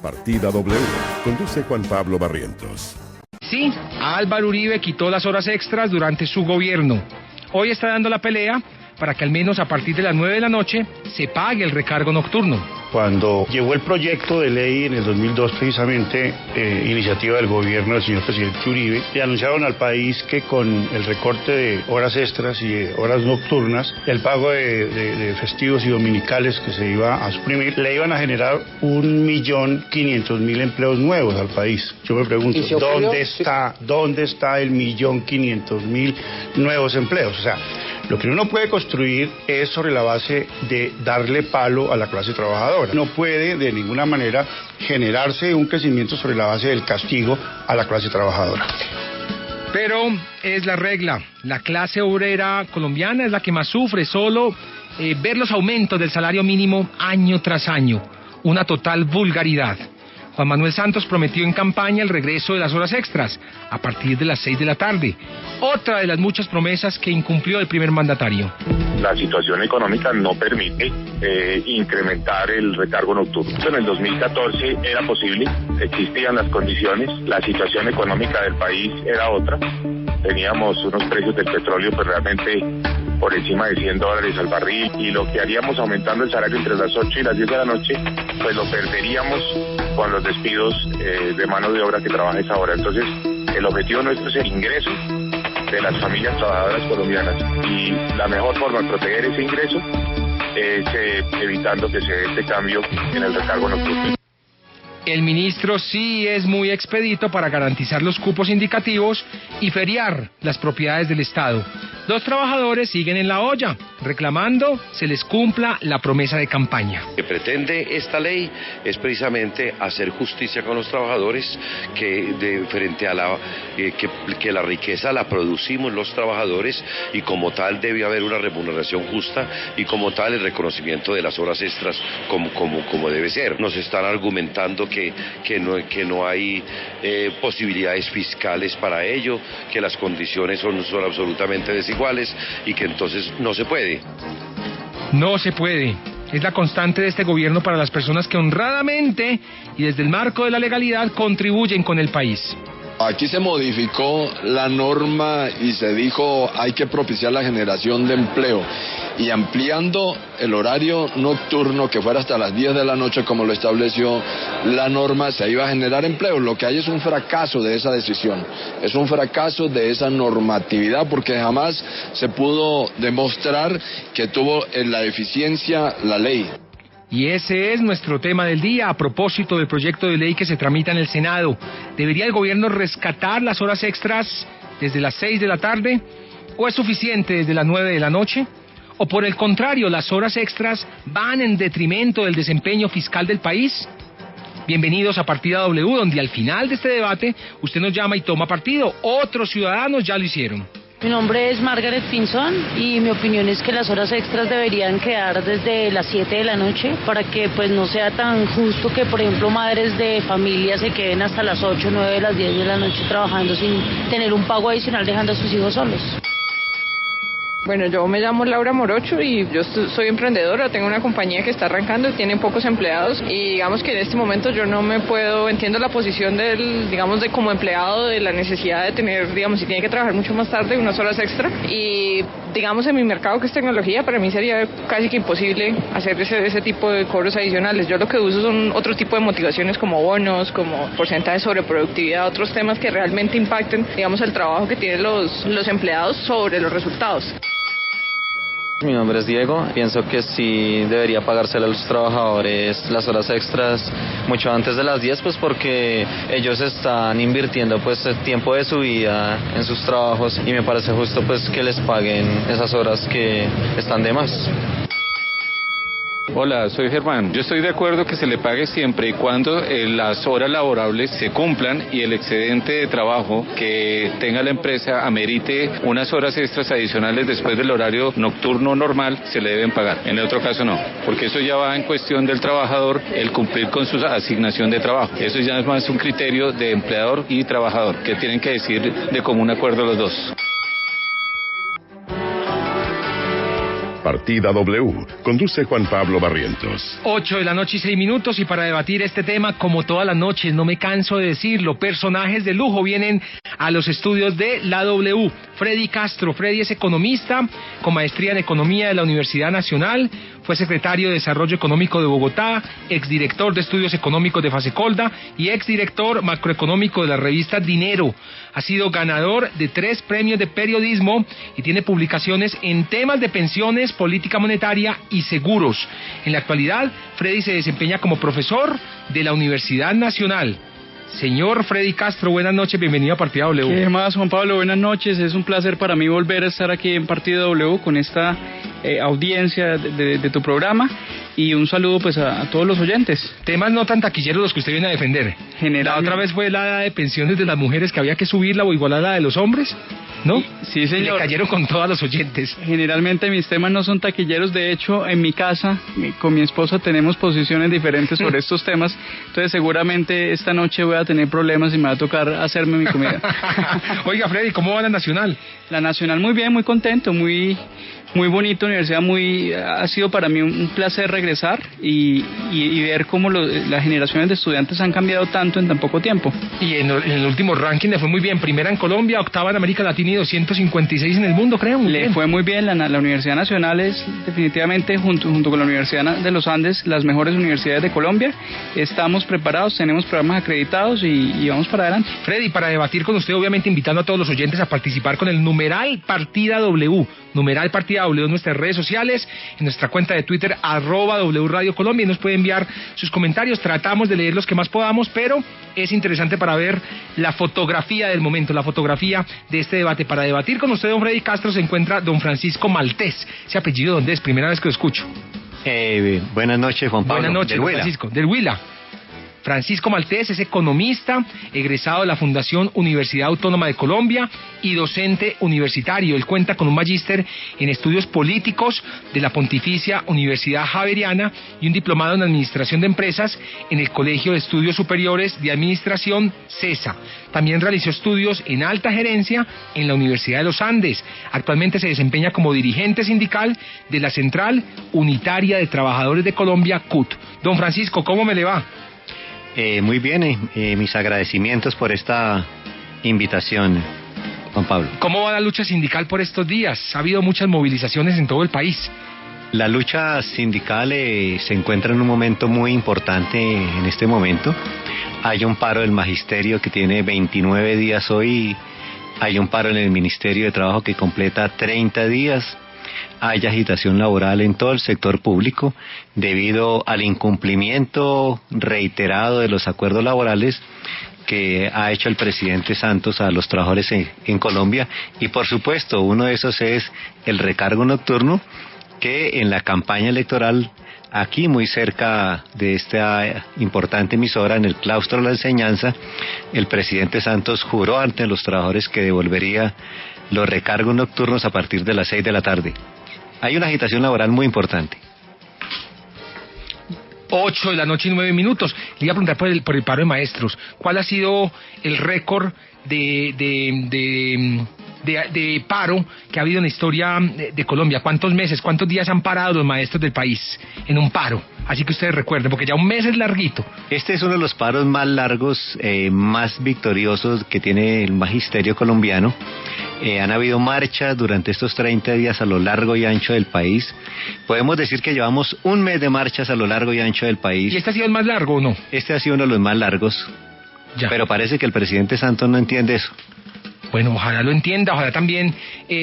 Partida W. Conduce Juan Pablo Barrientos. Sí, Álvaro Uribe quitó las horas extras durante su gobierno. Hoy está dando la pelea para que al menos a partir de las 9 de la noche se pague el recargo nocturno. Cuando llegó el proyecto de ley en el 2002, precisamente, iniciativa del gobierno del señor presidente Uribe, le anunciaron al país que con el recorte de horas extras y de horas nocturnas, el pago de festivos y dominicales que se iba a suprimir, le iban a generar 1.500.000 empleos nuevos al país. Yo me pregunto, ¿dónde está el 1.500.000 nuevos empleos? O sea, lo que uno puede construir es sobre la base de darle palo a la clase trabajadora. No puede de ninguna manera generarse un crecimiento sobre la base del castigo a la clase trabajadora. Pero es la regla. La clase obrera colombiana es la que más sufre. Solo ver los aumentos del salario mínimo año tras año. Una total vulgaridad. Juan Manuel Santos prometió en campaña el regreso de las horas extras a partir de las 6 de la tarde. Otra de las muchas promesas que incumplió el primer mandatario. La situación económica no permite incrementar el recargo nocturno. En el 2014 era posible, existían las condiciones, la situación económica del país era otra. Teníamos unos precios del petróleo pues realmente por encima de $100 al barril, y lo que haríamos aumentando el salario entre las 8 y las 10 de la noche, pues lo perderíamos con los despidos de mano de obra que trabaja esa hora. Entonces, el objetivo nuestro es el ingreso de las familias trabajadoras colombianas, y la mejor forma de proteger ese ingreso es evitando que se dé este cambio en el recargo nocturno. El ministro sí es muy expedito para garantizar los cupos indicativos y feriar las propiedades del Estado. Los trabajadores siguen en la olla, reclamando se les cumpla la promesa de campaña. Lo que pretende esta ley es precisamente hacer justicia con los trabajadores, frente a que la riqueza la producimos los trabajadores, y como tal debe haber una remuneración justa, y como tal el reconocimiento de las horas extras como debe ser. Nos están argumentando que no hay posibilidades fiscales para ello, que las condiciones son absolutamente desiguales y que entonces no se puede. No se puede. Es la constante de este gobierno para las personas que honradamente y desde el marco de la legalidad contribuyen con el país. Aquí se modificó la norma y se dijo hay que propiciar la generación de empleo, y ampliando el horario nocturno que fuera hasta las 10 de la noche como lo estableció la norma, se iba a generar empleo. Lo que hay es un fracaso de esa decisión, es un fracaso de esa normatividad, porque jamás se pudo demostrar que tuvo la eficiencia la ley. Y ese es nuestro tema del día, a propósito del proyecto de ley que se tramita en el Senado. ¿Debería el gobierno rescatar las horas extras desde las 6 de la tarde? ¿O es suficiente desde las 9 de la noche? ¿O por el contrario, las horas extras van en detrimento del desempeño fiscal del país? Bienvenidos a Partida W, donde al final de este debate usted nos llama y toma partido. Otros ciudadanos ya lo hicieron. Mi nombre es Margaret Pinzón y mi opinión es que las horas extras deberían quedar desde las 7 de la noche para que pues no sea tan justo que, por ejemplo, madres de familia se queden hasta las 8, 9, las 10 de la noche trabajando sin tener un pago adicional, dejando a sus hijos solos. Bueno, yo me llamo Laura Morocho y yo soy emprendedora, tengo una compañía que está arrancando y tiene pocos empleados, y digamos que en este momento yo no me puedo, entiendo la posición de como empleado, de la necesidad de tener, si tiene que trabajar mucho más tarde, unas horas extra, y digamos en mi mercado que es tecnología, para mí sería casi que imposible hacer ese tipo de cobros adicionales. Yo lo que uso son otro tipo de motivaciones como bonos, como porcentajes sobre productividad, otros temas que realmente impacten, el trabajo que tienen los empleados sobre los resultados. Mi nombre es Diego, pienso que sí debería pagárselo a los trabajadores las horas extras mucho antes de las 10, pues porque ellos están invirtiendo pues el tiempo de su vida en sus trabajos, y me parece justo pues que les paguen esas horas que están de más. Hola, soy Germán. Yo estoy de acuerdo que se le pague siempre y cuando las horas laborables se cumplan y el excedente de trabajo que tenga la empresa amerite unas horas extras adicionales después del horario nocturno normal, se le deben pagar. En el otro caso no, porque eso ya va en cuestión del trabajador, el cumplir con su asignación de trabajo. Eso ya es más un criterio de empleador y trabajador, que tienen que decir de común acuerdo los dos. Partida W. Conduce Juan Pablo Barrientos. 8:06 y para debatir este tema, como todas las noches, no me canso de decirlo, personajes de lujo vienen a los estudios de la W. Freddy Castro. Freddy es economista con maestría en Economía de la Universidad Nacional, fue secretario de Desarrollo Económico de Bogotá, exdirector de Estudios Económicos de Fasecolda y exdirector macroeconómico de la revista Dinero. Ha sido ganador de 3 premios de periodismo y tiene publicaciones en temas de pensiones, política monetaria y seguros. En la actualidad, Freddy se desempeña como profesor de la Universidad Nacional. Señor Freddy Castro, buenas noches, bienvenido a Partida W. ¿Qué más, Juan Pablo? Buenas noches, es un placer para mí volver a estar aquí en Partida W con esta audiencia de tu programa y un saludo pues a todos los oyentes. Temas no tan taquilleros los que usted viene a defender. La otra vez fue la de pensiones de las mujeres que había que subirla o igualar a la de los hombres, ¿no? Sí, señor. Le cayeron con todos los oyentes. Generalmente mis temas no son taquilleros, de hecho en mi casa con mi esposa tenemos posiciones diferentes sobre estos temas, entonces seguramente esta noche voy a tener problemas y me va a tocar hacerme mi comida. Oiga Freddy, ¿cómo va la Nacional? La Nacional muy bien, muy contento, muy bonita universidad, ha sido para mí un placer regresar y ver cómo las generaciones de estudiantes han cambiado tanto en tan poco tiempo. Y en el último ranking le fue muy bien, primera en Colombia, octava en América Latina y 256 en el mundo, creo. Le fue muy bien, la Universidad Nacional es definitivamente junto con la Universidad de los Andes las mejores universidades de Colombia. Estamos preparados, tenemos programas acreditados y vamos para adelante. Freddy, para debatir con usted, obviamente invitando a todos los oyentes a participar con el numeral Partida W, numeral Partida W en nuestras redes sociales, en nuestra cuenta de Twitter @W Radio Colombia, y nos puede enviar sus comentarios, tratamos de leer los que más podamos, pero es interesante para ver la fotografía del momento, la fotografía de este debate. Para debatir con usted, don Freddy Castro, se encuentra don Francisco Maltés. Ese apellido, ¿dónde es? Primera vez que lo escucho. Buenas noches, Juan Pablo. Buenas noches, Francisco, del Huila. Francisco Maltés es economista, egresado de la Fundación Universidad Autónoma de Colombia y docente universitario. Él cuenta con un magíster en estudios políticos de la Pontificia Universidad Javeriana y un diplomado en Administración de Empresas en el Colegio de Estudios Superiores de Administración, CESA. También realizó estudios en alta gerencia en la Universidad de los Andes. Actualmente se desempeña como dirigente sindical de la Central Unitaria de Trabajadores de Colombia, CUT. Don Francisco, ¿cómo me le va? Muy bien, mis agradecimientos por esta invitación, Juan Pablo. ¿Cómo va la lucha sindical por estos días? Ha habido muchas movilizaciones en todo el país. La lucha sindical se encuentra en un momento muy importante en este momento. Hay un paro del magisterio que tiene 29 días hoy, hay un paro en el Ministerio de Trabajo que completa 30 días. Hay agitación laboral en todo el sector público debido al incumplimiento reiterado de los acuerdos laborales que ha hecho el presidente Santos a los trabajadores en Colombia, y por supuesto uno de esos es el recargo nocturno, que en la campaña electoral aquí muy cerca de esta importante emisora, en el claustro de la enseñanza, el presidente Santos juró ante los trabajadores que devolvería los recargos nocturnos a partir de las 6 de la tarde. Hay una agitación laboral muy importante. 8:09. Le iba a preguntar por el paro de maestros. ¿Cuál ha sido el récord de paro que ha habido en la historia de Colombia? ¿Cuántos meses, cuántos días han parado los maestros del país en un paro? Así que ustedes recuerden, porque ya un mes es larguito. Este es uno de los paros más largos, más victoriosos que tiene el magisterio colombiano. Han habido marchas durante estos 30 días a lo largo y ancho del país. Podemos decir que llevamos un mes de marchas a lo largo y ancho del país. ¿Y este ha sido el más largo o no? Este ha sido uno de los más largos. Ya. Pero parece que el presidente Santos no entiende eso. Bueno, ojalá lo entienda, ojalá también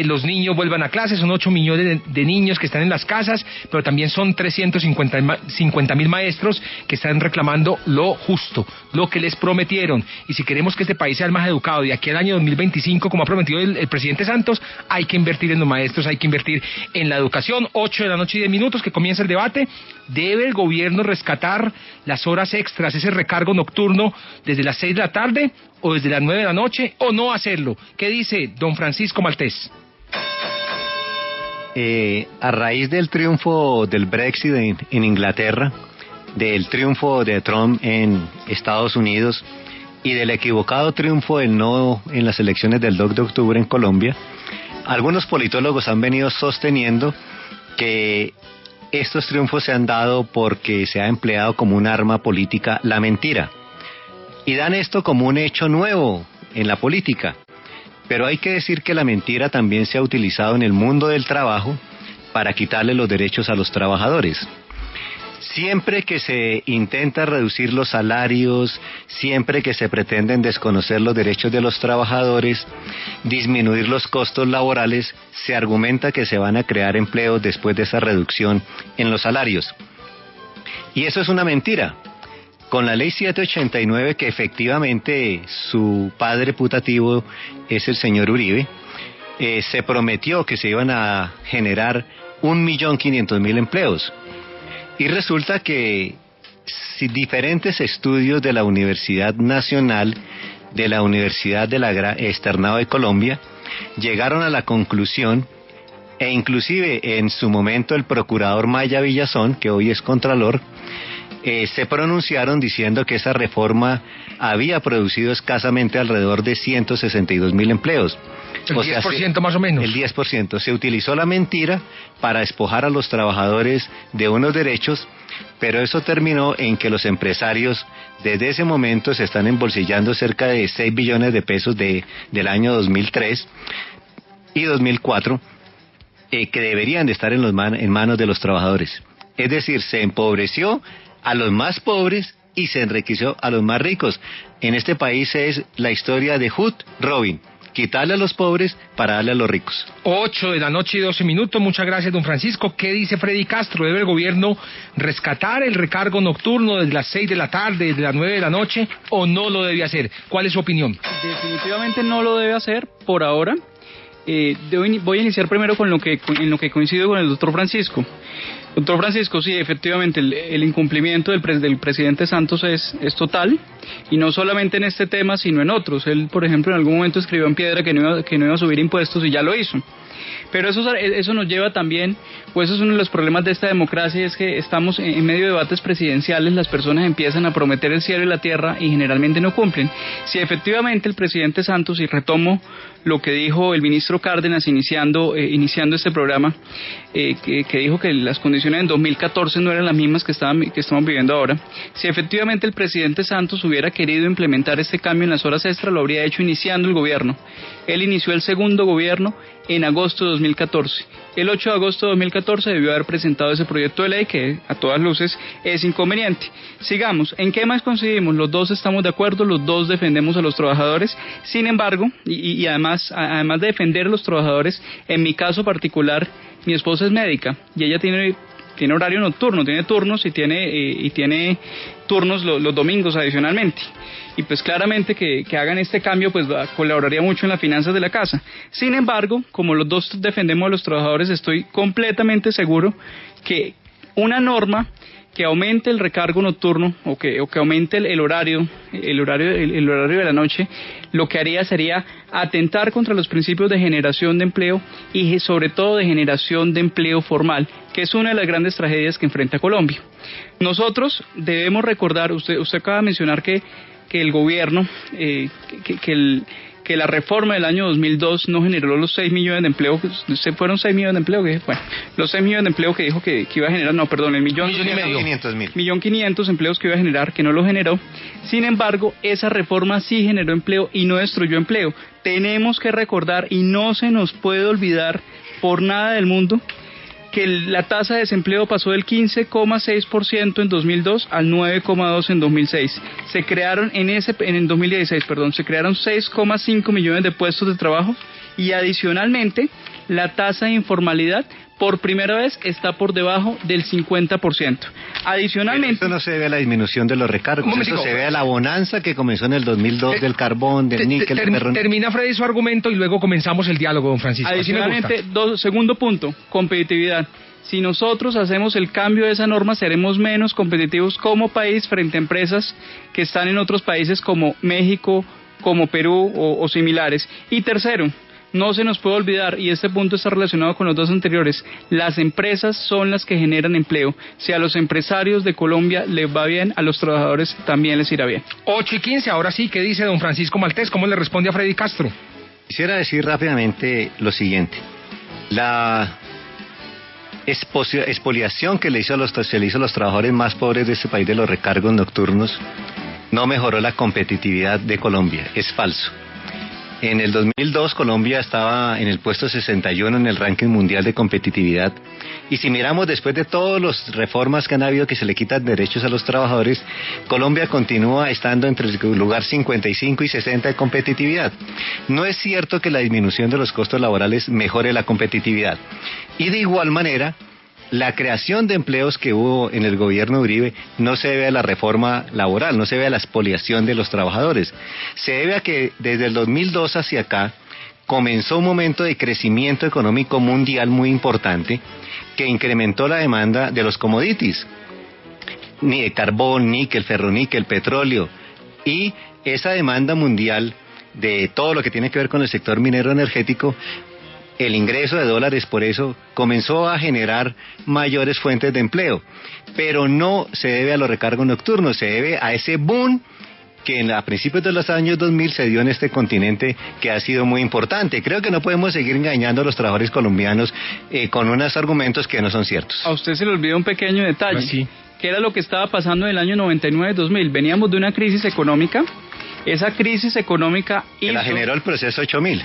los niños vuelvan a clases. Son 8 millones de niños que están en las casas, pero también son 350.000 maestros que están reclamando lo justo, lo que les prometieron. Y si queremos que este país sea el más educado de aquí al año 2025, como ha prometido el presidente Santos, hay que invertir en los maestros, hay que invertir en la educación. 8:10, que comienza el debate. ¿Debe el gobierno rescatar las horas extras, ese recargo nocturno desde las 6 de la tarde o desde las 9 de la noche, o no hacerlo? ¿Qué dice don Francisco Maltés? A raíz del triunfo del Brexit en Inglaterra, del triunfo de Trump en Estados Unidos y del equivocado triunfo del no en las elecciones del 2 de octubre en Colombia, algunos politólogos han venido sosteniendo que estos triunfos se han dado porque se ha empleado como un arma política la mentira. Y dan esto como un hecho nuevo en la política. Pero hay que decir que la mentira también se ha utilizado en el mundo del trabajo para quitarle los derechos a los trabajadores. Siempre que se intenta reducir los salarios, siempre que se pretenden desconocer los derechos de los trabajadores, disminuir los costos laborales, se argumenta que se van a crear empleos después de esa reducción en los salarios. Y eso es una mentira. Con la ley 789, que efectivamente su padre putativo es el señor Uribe, se prometió que se iban a generar 1.500.000 empleos. Y resulta que diferentes estudios de la Universidad Nacional, de la Universidad del Externado de Colombia, llegaron a la conclusión, e inclusive en su momento el procurador Maya Villazón, que hoy es contralor, se pronunciaron diciendo que esa reforma había producido escasamente alrededor de 162.000 empleos. El 10% más o menos. El 10%. Se utilizó la mentira para despojar a los trabajadores de unos derechos, pero eso terminó en que los empresarios desde ese momento se están embolsillando cerca de 6 billones de pesos del año 2003 y 2004, que deberían de estar en manos de los trabajadores. Es decir, se empobreció a los más pobres y se enriqueció a los más ricos. En este país es la historia de Hood Robin: quitarle a los pobres para darle a los ricos. 8:12 p.m. Muchas gracias, don Francisco. ¿Qué dice Freddy Castro? ¿Debe el gobierno rescatar el recargo nocturno desde las 6 de la tarde, desde las 9 de la noche, o no lo debe hacer? ¿Cuál es su opinión? Definitivamente no lo debe hacer por ahora. Voy a iniciar primero en lo que coincido con el doctor Francisco. Doctor Francisco, sí, efectivamente, el incumplimiento del presidente Santos es total, y no solamente en este tema, sino en otros. Él, por ejemplo, en algún momento escribió en piedra que no iba a subir impuestos, y ya lo hizo. Pero eso nos lleva también, pues eso es uno de los problemas de esta democracia, es que estamos en medio de debates presidenciales, las personas empiezan a prometer el cielo y la tierra y generalmente no cumplen. Si efectivamente el presidente Santos, y retomo lo que dijo el ministro Cárdenas iniciando este programa, que dijo que las condiciones en 2014 no eran las mismas que estamos viviendo ahora, si efectivamente el presidente Santos hubiera querido implementar este cambio en las horas extras, lo habría hecho iniciando el gobierno. Él inició el segundo gobierno en agosto de 2014. El 8 de agosto de 2014 debió haber presentado ese proyecto de ley que a todas luces es inconveniente. Sigamos, ¿en qué más coincidimos? Los dos estamos de acuerdo, los dos defendemos a los trabajadores. Sin embargo, y además de defender a los trabajadores, en mi caso particular, mi esposa es médica y ella tiene horario nocturno, tiene turnos y tiene turnos los domingos adicionalmente. Y pues claramente que hagan este cambio pues colaboraría mucho en las finanzas de la casa. Sin embargo, como los dos defendemos a los trabajadores, estoy completamente seguro que una norma que aumente el recargo nocturno o que aumente el horario de la noche, lo que haría sería atentar contra los principios de generación de empleo y sobre todo de generación de empleo formal, que es una de las grandes tragedias que enfrenta Colombia. Nosotros debemos recordar, usted acaba de mencionar que el gobierno, que la reforma del año 2002 no generó los 6 millones de empleo, fueron 6 millones de empleo, los 6 millones de empleo que dijo que iba a generar, no, perdón, el 1.500.000 empleos que iba a generar, que no lo generó. Sin embargo, esa reforma sí generó empleo y no destruyó empleo. Tenemos que recordar, y no se nos puede olvidar por nada del mundo, que la tasa de desempleo pasó del 15,6% en 2002 al 9,2% en 2006. Se crearon en 2016, se crearon 6,5 millones de puestos de trabajo, y adicionalmente la tasa de informalidad por primera vez está por debajo del 50%. Adicionalmente... Esto no se debe a la disminución de los recargos, eso se debe a la bonanza que comenzó en el 2002 del carbón, del níquel, del perro. Termina Freddy su argumento y luego comenzamos el diálogo, don Francisco. Adicionalmente, segundo punto, competitividad. Si nosotros hacemos el cambio de esa norma, seremos menos competitivos como país frente a empresas que están en otros países como México, como Perú o similares. Y tercero, no se nos puede olvidar, y este punto está relacionado con los dos anteriores, las empresas son las que generan empleo. Si a los empresarios de Colombia les va bien, a los trabajadores también les irá bien. 8:15, ahora sí, ¿qué dice don Francisco Maltés? ¿Cómo le responde a Freddy Castro? Quisiera decir rápidamente lo siguiente. expoliación que se le hizo a los trabajadores más pobres de este país de los recargos nocturnos no mejoró la competitividad de Colombia. Es falso. En el 2002 Colombia estaba en el puesto 61 en el ranking mundial de competitividad, y si miramos después de todas las reformas que han habido que se le quitan derechos a los trabajadores, Colombia continúa estando entre el lugar 55 y 60 de competitividad. No es cierto que la disminución de los costos laborales mejore la competitividad, y de igual manera la creación de empleos que hubo en el gobierno de Uribe no se debe a la reforma laboral, no se debe a la expoliación de los trabajadores. Se debe a que desde el 2002 hacia acá comenzó un momento de crecimiento económico mundial muy importante que incrementó la demanda de los commodities, ni de carbón, níquel, ferroníquel, petróleo, y esa demanda mundial de todo lo que tiene que ver con el sector minero energético, el ingreso de dólares por eso comenzó a generar mayores fuentes de empleo, pero no se debe a los recargos nocturnos, se debe a ese boom que a principios de los años 2000 se dio en este continente, que ha sido muy importante. Creo que no podemos seguir engañando a los trabajadores colombianos con unos argumentos que no son ciertos. A usted se le olvida un pequeño detalle, sí. Que era lo que estaba pasando en el año 99-2000. Veníamos de una crisis económica, esa crisis económica que la generó el proceso 8000.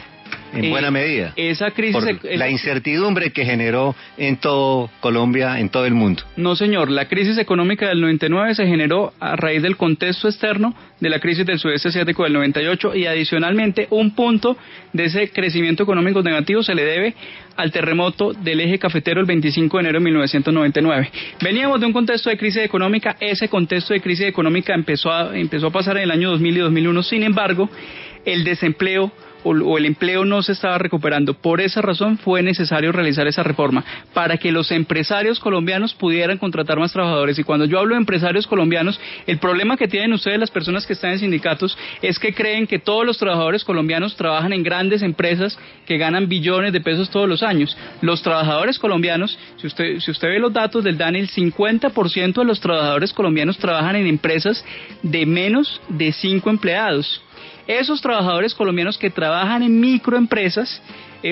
En buena medida. Esa crisis... Por la incertidumbre que generó en todo Colombia, en todo el mundo. No, señor. La crisis económica del 99 se generó a raíz del contexto externo de la crisis del sudeste asiático del 98, y adicionalmente un punto de ese crecimiento económico negativo se le debe al terremoto del eje cafetero el 25 de enero de 1999. Veníamos de un contexto de crisis económica, ese contexto de crisis económica empezó a pasar en el año 2000 y 2001, sin embargo, el desempleo o el empleo no se estaba recuperando. Por esa razón fue necesario realizar esa reforma, para que los empresarios colombianos pudieran contratar más trabajadores. Y cuando yo hablo de empresarios colombianos, el problema que tienen ustedes, las personas que están en sindicatos, es que creen que todos los trabajadores colombianos trabajan en grandes empresas que ganan billones de pesos todos los años. Los trabajadores colombianos, si usted ve los datos del DANE, el 50% de los trabajadores colombianos trabajan en empresas de menos de 5 empleados. Esos trabajadores colombianos que trabajan en microempresas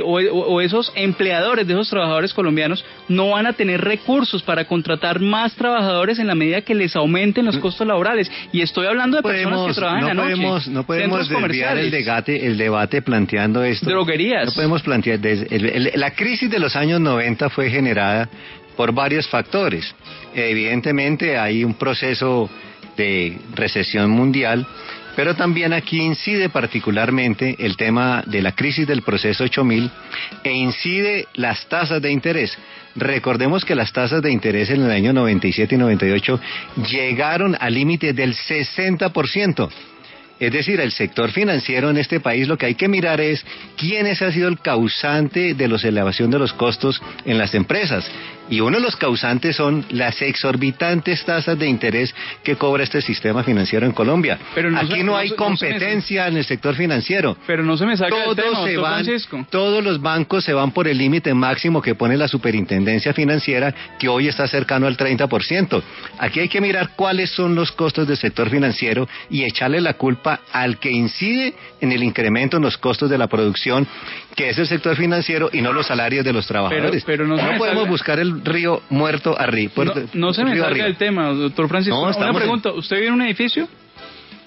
o esos empleadores de esos trabajadores colombianos no van a tener recursos para contratar más trabajadores en la medida que les aumenten los costos laborales. Y estoy hablando de personas que trabajan en la noche. No podemos desviar el debate planteando esto. Droguerías. No podemos plantear... La crisis de los años 90 fue generada por varios factores. Evidentemente hay un proceso de recesión mundial, pero también aquí incide particularmente el tema de la crisis del proceso 8000 e incide las tasas de interés. Recordemos que las tasas de interés en el año 97 y 98 llegaron al límite del 60%. Es decir, el sector financiero en este país, lo que hay que mirar es quién ha sido el causante de la elevación de los costos en las empresas. Y uno de los causantes son las exorbitantes tasas de interés que cobra este sistema financiero en Colombia. Pero aquí no hay competencia en el sector financiero. Pero no se me saca el tema, doctor Francisco. Todos los bancos se van por el límite máximo que pone la superintendencia financiera, que hoy está cercano al 30%. Aquí hay que mirar cuáles son los costos del sector financiero y echarle la culpa al que incide en el incremento en los costos de la producción, que es el sector financiero y no los salarios de los trabajadores. Pero no podemos buscar el río muerto arriba. No se me salga el tema, doctor Francisco. Una pregunta, ¿usted vive en un edificio?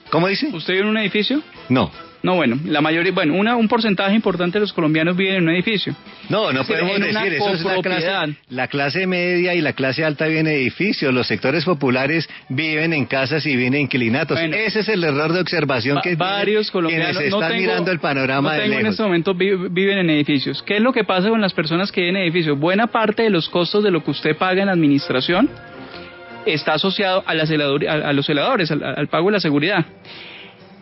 ¿Cómo dice? ¿Usted vive en un edificio? No. No, bueno, la mayoría, un porcentaje importante de los colombianos viven en un edificio. No podemos decir eso. Es la clase media y la clase alta viven en edificios. Los sectores populares viven en casas y viven en inquilinatos. Bueno, ese es el error de observación que varios colombianos están mirando el panorama de lejos. En este momento viven en edificios. ¿Qué es lo que pasa con las personas que viven en edificios? Buena parte de los costos de lo que usted paga en administración está asociado a los celadores, al pago de la seguridad.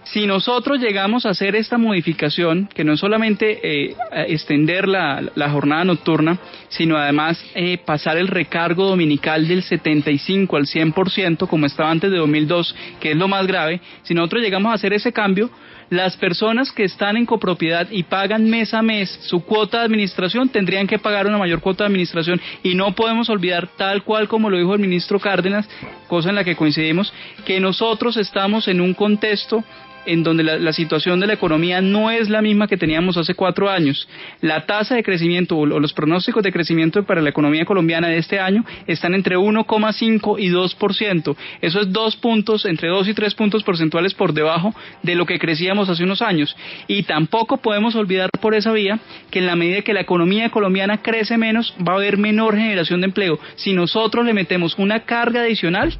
Si nosotros llegamos a hacer esta modificación, que no es solamente extender la jornada nocturna, sino además pasar el recargo dominical del 75 al 100%, como estaba antes de 2002, que es lo más grave, si nosotros llegamos a hacer ese cambio, Las personas que están en copropiedad y pagan mes a mes su cuota de administración tendrían que pagar una mayor cuota de administración, y no podemos olvidar, tal cual como lo dijo el ministro Cárdenas, cosa en la que coincidimos, que nosotros estamos en un contexto en donde la situación de la economía no es la misma que teníamos hace 4 años. La tasa de crecimiento o los pronósticos de crecimiento para la economía colombiana de este año están entre 1,5 y 2%. Eso es 2 puntos, entre 2 y 3 puntos porcentuales por debajo de lo que crecíamos hace unos años. Y tampoco podemos olvidar por esa vía que en la medida que la economía colombiana crece menos, va a haber menor generación de empleo. Si nosotros le metemos una carga adicional,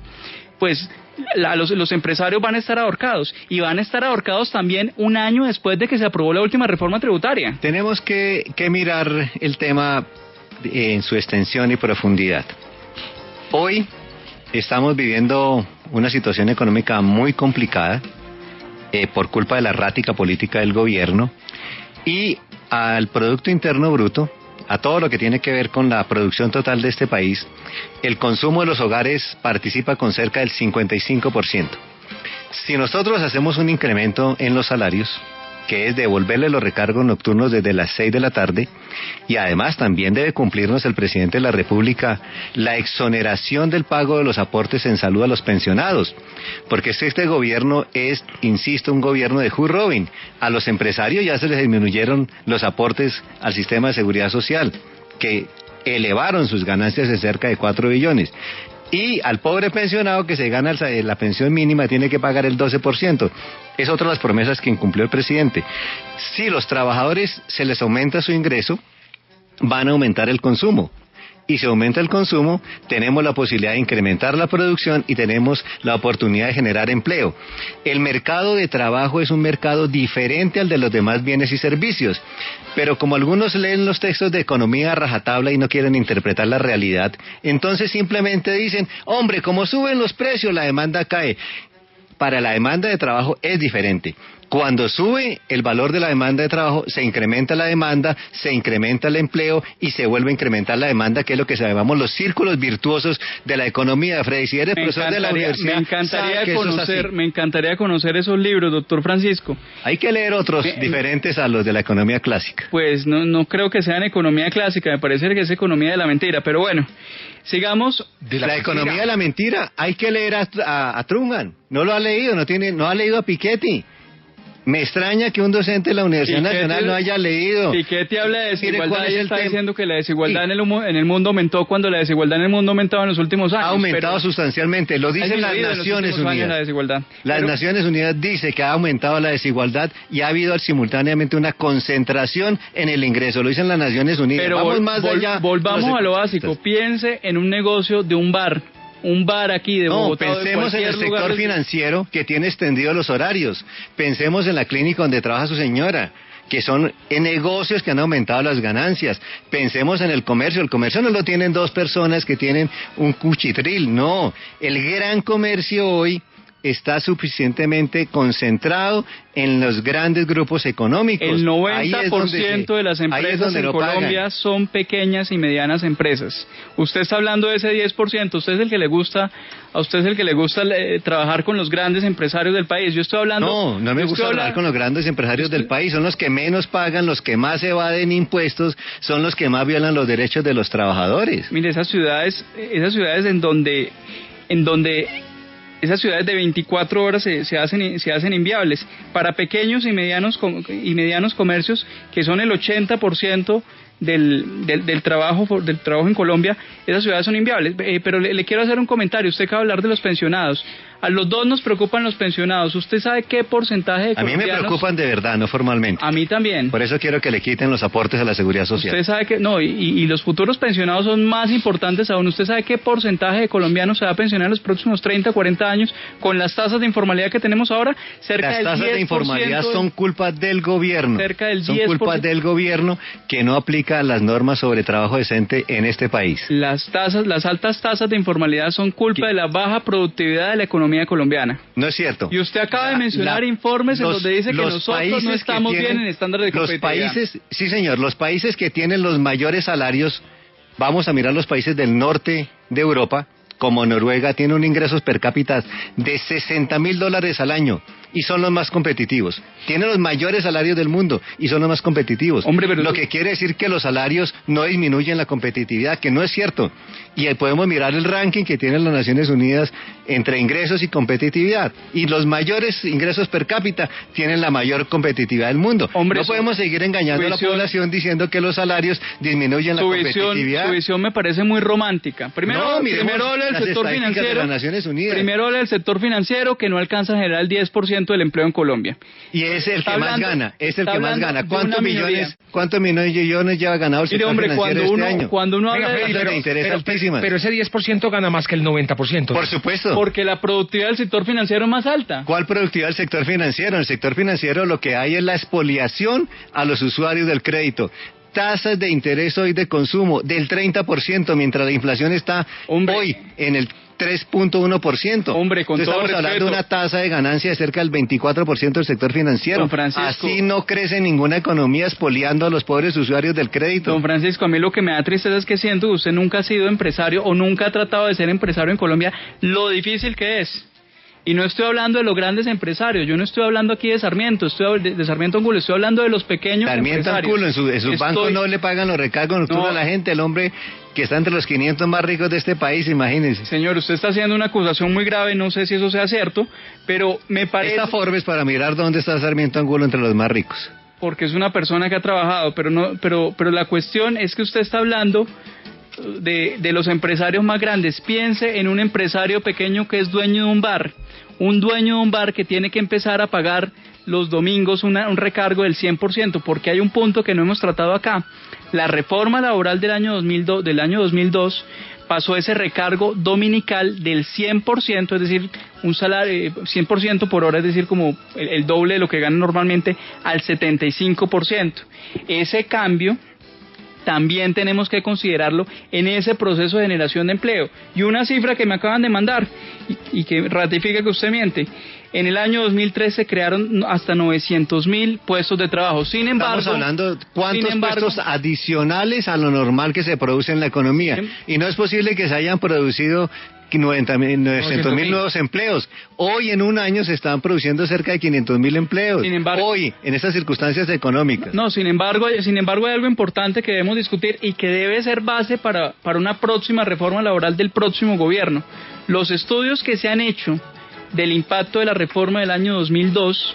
pues los empresarios van a estar ahorcados, y van a estar ahorcados también un año después de que se aprobó la última reforma tributaria. Tenemos que mirar el tema en su extensión y profundidad. Hoy estamos viviendo una situación económica muy complicada por culpa de la errática política del gobierno, y al Producto Interno Bruto, a todo lo que tiene que ver con la producción total de este país, el consumo de los hogares participa con cerca del 55%. Si nosotros hacemos un incremento en los salarios, que es devolverle los recargos nocturnos desde las 6 de la tarde, y además también debe cumplirnos el presidente de la República la exoneración del pago de los aportes en salud a los pensionados, porque este gobierno es, insisto, un gobierno de who Robin. A los empresarios ya se les disminuyeron los aportes al sistema de seguridad social, que elevaron sus ganancias de cerca de 4 billones. Y al pobre pensionado que se gana la pensión mínima tiene que pagar el 12%. Es otra de las promesas que incumplió el presidente. Si los trabajadores se les aumenta su ingreso, van a aumentar el consumo. Y si aumenta el consumo, tenemos la posibilidad de incrementar la producción y tenemos la oportunidad de generar empleo. El mercado de trabajo es un mercado diferente al de los demás bienes y servicios, pero como algunos leen los textos de economía a rajatabla y no quieren interpretar la realidad, entonces simplemente dicen, hombre, como suben los precios, la demanda cae. Para la demanda de trabajo es diferente. Cuando sube el valor de la demanda de trabajo, se incrementa la demanda, se incrementa el empleo y se vuelve a incrementar la demanda, que es lo que llamamos los círculos virtuosos de la economía. Freddy, si eres profesor de la universidad, me encantaría conocer esos libros, doctor Francisco. Hay que leer otros diferentes a los de la economía clásica. Pues no creo que sean economía clásica, me parece que es economía de la mentira, pero bueno. Sigamos. De la economía de la mentira, hay que leer a Truman. No lo ha leído, no ha leído a Piketty. Me extraña que un docente de la Universidad Nacional no haya leído. Piketty habla de desigualdad y está diciendo que la desigualdad en el mundo aumentó cuando la desigualdad en el mundo ha aumentado en los últimos años. Ha aumentado sustancialmente, lo dicen las Naciones Unidas. Las Naciones Unidas dice que ha aumentado la desigualdad y ha habido simultáneamente una concentración en el ingreso, lo dicen las Naciones Unidas. Pero vamos más allá. Volvamos a lo básico, piense en un negocio de un bar aquí de Bogotá. No, pensemos en el sector financiero que tiene extendidos los horarios. Pensemos en la clínica donde trabaja su señora, que son negocios que han aumentado las ganancias. Pensemos en el comercio no lo tienen 2 personas que tienen un cuchitril, no. El gran comercio hoy está suficientemente concentrado en los grandes grupos económicos. El 90% de las empresas en Colombia son pequeñas y medianas empresas. Usted está hablando de ese 10%, usted es el que le gusta trabajar con los grandes empresarios del país. Yo estoy hablando... No me gusta hablar con los grandes empresarios del país, son los que menos pagan, los que más evaden impuestos, son los que más violan los derechos de los trabajadores. Mire, esas ciudades en donde esas ciudades de 24 horas se hacen inviables. Para pequeños y medianos comercios, que son el 80% del trabajo en Colombia, esas ciudades son inviables. Pero le quiero hacer un comentario. Usted acaba de hablar de los pensionados. A los dos nos preocupan los pensionados. ¿Usted sabe qué porcentaje de colombianos? A mí me preocupan de verdad, no formalmente. A mí también. Por eso quiero que le quiten los aportes a la seguridad social. Usted sabe que no, y los futuros pensionados son más importantes aún. ¿Usted sabe qué porcentaje de colombianos se va a pensionar en los próximos 30, 40 años con las tasas de informalidad que tenemos ahora? Las tasas de informalidad son culpa del gobierno. Cerca del 10%. Son culpa del gobierno que no aplica las normas sobre trabajo decente en este país. Las altas tasas de informalidad son culpa de la baja productividad de la economía colombiana. No es cierto. Y usted acaba de mencionar informes en donde dice que nosotros no estamos bien en estándares de competitividad. Sí señor, los países que tienen los mayores salarios, vamos a mirar los países del norte de Europa, como Noruega, tiene un ingresos per cápita de $60,000 al año. y son los más competitivos. Tienen los mayores salarios del mundo y son los más competitivos. Hombre, pero lo que quiere decir que los salarios no disminuyen la competitividad, que no es cierto. Y ahí podemos mirar el ranking que tienen las Naciones Unidas entre ingresos y competitividad. Y los mayores ingresos per cápita tienen la mayor competitividad del mundo. Hombre, no podemos seguir engañando a la población diciendo que los salarios disminuyen la competitividad. Su visión me parece muy romántica. Primero habla del sector financiero. De las Naciones Unidas. Primero habla del sector financiero que no alcanza a generar el 10% del empleo en Colombia. Y es el que más gana. Es el que más gana. ¿Cuántos millones lleva ganado el sector financiero este año? Cuando uno habla de interés altísimas. Pero ese 10% gana más que el 90%. Por supuesto. Porque la productividad del sector financiero es más alta. ¿Cuál productividad del sector financiero? En el sector financiero lo que hay es la expoliación a los usuarios del crédito. Tasas de interés hoy de consumo del 30%, mientras la inflación está hoy en el 3.1%. Hombre, con todo estamos hablando de una tasa de ganancia de cerca del 24% del sector financiero. Don Francisco, así no crece ninguna economía expoliando a los pobres usuarios del crédito. Don Francisco, a mí lo que me da tristeza es que siento que usted nunca ha sido empresario o nunca ha tratado de ser empresario en Colombia, lo difícil que es. Y no estoy hablando de los grandes empresarios, yo no estoy hablando aquí de Sarmiento, de Sarmiento Angulo, estoy hablando de los pequeños empresarios. En sus bancos no le pagan los recargos nocturnos a la gente, el hombre que está entre los 500 más ricos de este país, imagínense. Señor, usted está haciendo una acusación muy grave, no sé si eso sea cierto, pero me parece... Esta Forbes para mirar dónde está Sarmiento Angulo entre los más ricos. Porque es una persona que ha trabajado, pero la cuestión es que usted está hablando de los empresarios más grandes. Piense en un empresario pequeño que es dueño de un bar. Un dueño de un bar que tiene que empezar a pagar los domingos un recargo del 100%, porque hay un punto que no hemos tratado acá. La reforma laboral del año 2002 pasó ese recargo dominical del 100%, es decir, un salario 100% por hora, es decir, como el doble de lo que gana normalmente, al 75%. Ese cambio también tenemos que considerarlo en ese proceso de generación de empleo. Y una cifra que me acaban de mandar y que ratifica que usted miente: en el año 2013 se crearon hasta 900.000 puestos de trabajo. Sin embargo, estamos hablando cuántos puestos adicionales a lo normal que se produce en la economía. Y no es posible que se hayan producido 900.000 nuevos empleos. Hoy en un año se están produciendo cerca de 500.000 empleos. Hoy, en estas circunstancias económicas. No, sin embargo hay algo importante que debemos discutir y que debe ser base para una próxima reforma laboral del próximo gobierno. Los estudios que se han hecho del impacto de la reforma del año 2002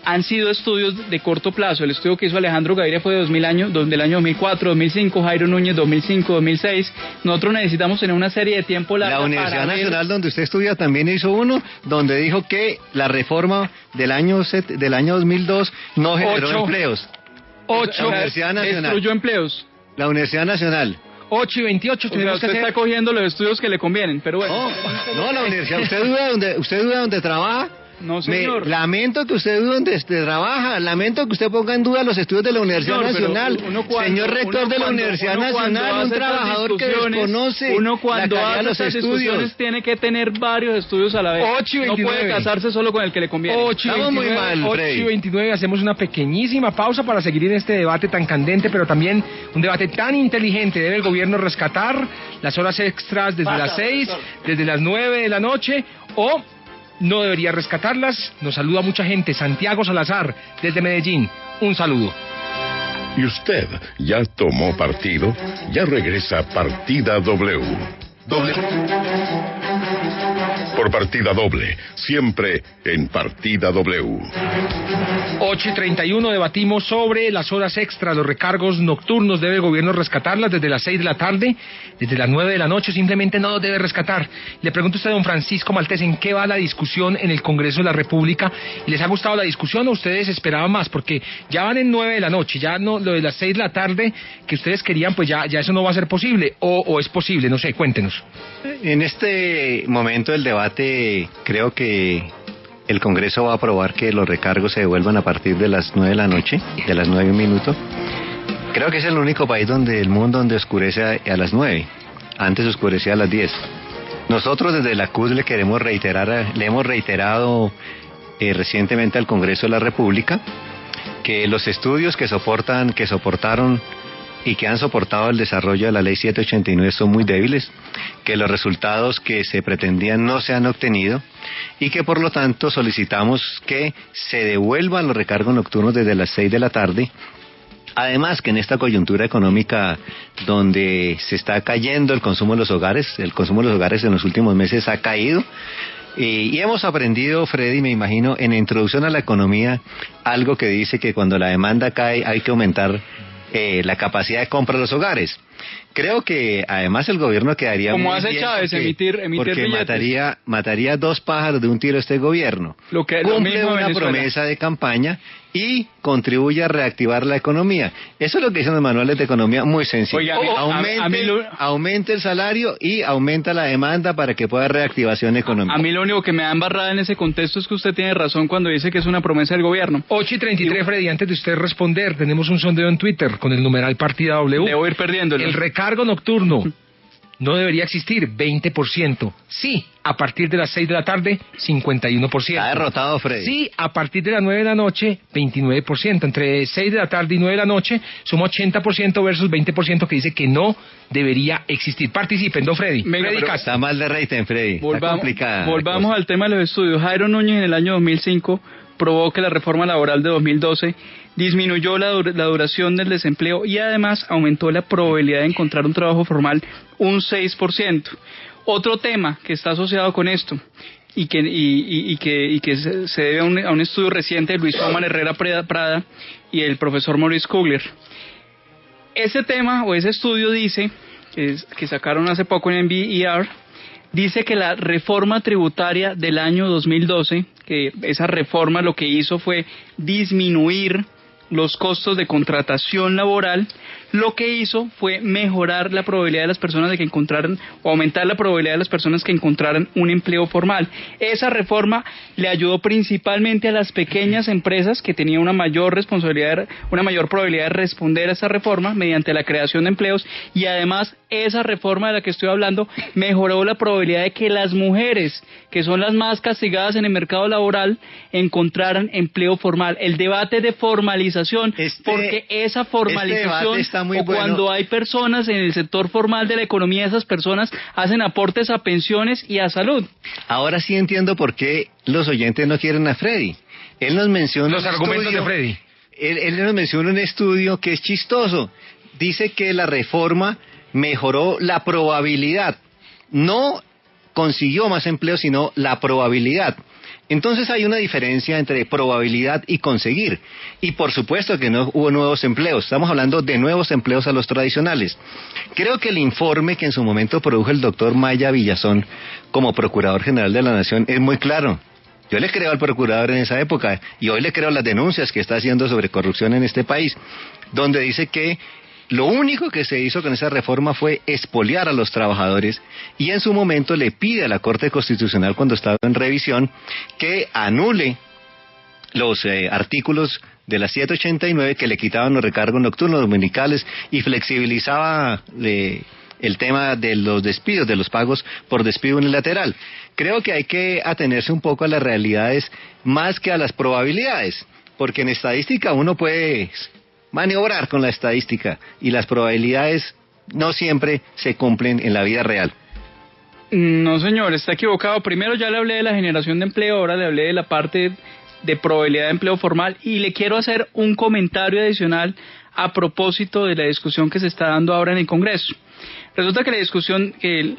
han sido estudios de corto plazo. El estudio que hizo Alejandro Gaviria fue del año 2004, 2005, Jairo Núñez 2005, 2006. Nosotros necesitamos tener una serie de tiempo larga. La Universidad Nacional donde usted estudia también hizo uno donde dijo que la reforma del año 2002 no generó empleos. La Universidad Nacional destruyó empleos. La Universidad Nacional. 8 y 28 tenemos que hacer. Está cogiendo los estudios que le convienen, pero bueno. No, la universidad. ¿Usted duda dónde trabaja? No, señor. Lamento que usted dude donde trabaja, lamento que usted ponga en duda los estudios de la Universidad Nacional. Señor rector de la Universidad Nacional, un trabajador que desconoce uno cuando la hace de los estudios tiene que tener varios estudios a la vez. 8 y 29. No puede casarse solo con el que le conviene. 8 y 29, hacemos una pequeñísima pausa para seguir en este debate tan candente, pero también un debate tan inteligente. ¿Debe el gobierno rescatar las horas extras desde las 6, desde las 9 de la noche, o no debería rescatarlas? Nos saluda mucha gente. Santiago Salazar, desde Medellín. Un saludo. ¿Y usted ya tomó partido? Ya regresa Partida W. Por partida doble, siempre en Partida W. 8 y 31, debatimos sobre las horas extras, los recargos nocturnos. ¿Debe el gobierno rescatarlas desde las 6 de la tarde, desde las 9 de la noche? Simplemente no los debe rescatar. Le pregunto a usted, don Francisco Maltés, ¿en qué va la discusión en el Congreso de la República? ¿Les ha gustado la discusión o ustedes esperaban más? Porque ya van en 9 de la noche, ya no, lo de las 6 de la tarde que ustedes querían, pues ya eso no va a ser posible, o es posible, no sé, cuéntenos. En este momento del debate, creo que el Congreso va a aprobar que los recargos se devuelvan a partir de las 9 de la noche, de las 9:01. Creo que es el único país del mundo donde oscurece a las 9. Antes oscurecía a las 10. Nosotros desde la CUT le hemos reiterado recientemente al Congreso de la República que los estudios que soportaron y que han soportado el desarrollo de la Ley 789 son muy débiles, que los resultados que se pretendían no se han obtenido y que por lo tanto solicitamos que se devuelvan los recargos nocturnos desde las 6 de la tarde. Además que en esta coyuntura económica donde se está cayendo el consumo de los hogares en los últimos meses ha caído, y hemos aprendido, Freddy, me imagino, en la introducción a la economía, algo que dice que cuando la demanda cae hay que aumentar la capacidad de compra de los hogares. Creo que además el gobierno quedaría como muy hace bien Chávez, emitir porque billetes. mataría dos pájaros de un tiro este gobierno. Cumple una promesa de campaña y contribuye a reactivar la economía. Eso es lo que dicen los manuales de economía, muy sencillo. Oiga, aumente el salario y aumenta la demanda para que pueda haber reactivación económica. A mí lo único que me da embarrada en ese contexto es que usted tiene razón cuando dice que es una promesa del gobierno. 8:33, Freddy, antes de usted responder, tenemos un sondeo en Twitter con el numeral Partida W. Debo ir perdiéndolo. El recargo nocturno no debería existir, 20%. Sí, a partir de las 6 de la tarde, 51%. Ha derrotado, Freddy. Sí, a partir de las 9 de la noche, 29%. Entre 6 de la tarde y 9 de la noche, suma 80% versus 20% que dice que no debería existir. Participen, don Freddy. Venga, Freddy Castro. Está mal de rating, Freddy. Está complicada. Volvamos al tema de los estudios. Jairo Núñez en el año 2005 probó que la reforma laboral de 2012 disminuyó la duración del desempleo y además aumentó la probabilidad de encontrar un trabajo formal un 6%. Otro tema que está asociado con esto y que se debe a un estudio reciente de Luis Omar Herrera Prada y el profesor Maurice Kugler. Ese tema o ese estudio dice, que sacaron hace poco en NBER, dice que la reforma tributaria del año 2012, que esa reforma lo que hizo fue disminuir los costos de contratación laboral, lo que hizo fue mejorar la probabilidad de las personas de que encontraran, o aumentar la probabilidad de las personas que encontraran un empleo formal. Esa reforma le ayudó principalmente a las pequeñas empresas que tenían una mayor responsabilidad, una mayor probabilidad de responder a esa reforma mediante la creación de empleos, y además esa reforma de la que estoy hablando mejoró la probabilidad de que las mujeres, que son las más castigadas en el mercado laboral, encontraran empleo formal. El debate de formalización, porque esa formalización o cuando hay personas en el sector formal de la economía, esas personas hacen aportes a pensiones y a salud. Ahora sí entiendo por qué los oyentes no quieren a Freddy. Él nos menciona los argumentos de Freddy. Él nos menciona un estudio que es chistoso. Dice que la reforma mejoró la probabilidad. No consiguió más empleo, sino la probabilidad. Entonces hay una diferencia entre probabilidad y conseguir. Y por supuesto que no hubo nuevos empleos. Estamos hablando de nuevos empleos a los tradicionales. Creo que el informe que en su momento produjo el doctor Maya Villazón como Procurador General de la Nación es muy claro. Yo le creo al procurador en esa época y hoy le creo las denuncias que está haciendo sobre corrupción en este país, donde dice que lo único que se hizo con esa reforma fue expoliar a los trabajadores y en su momento le pide a la Corte Constitucional, cuando estaba en revisión, que anule los artículos de la 789 que le quitaban los recargos nocturnos dominicales y flexibilizaba el tema de los despidos, de los pagos por despido unilateral. Creo que hay que atenerse un poco a las realidades más que a las probabilidades, porque en estadística uno puede maniobrar con la estadística y las probabilidades no siempre se cumplen en la vida real. No, señor, está equivocado. Primero ya le hablé de la generación de empleo, ahora le hablé de la parte de probabilidad de empleo formal y le quiero hacer un comentario adicional a propósito de la discusión que se está dando ahora en el Congreso. Resulta que la discusión que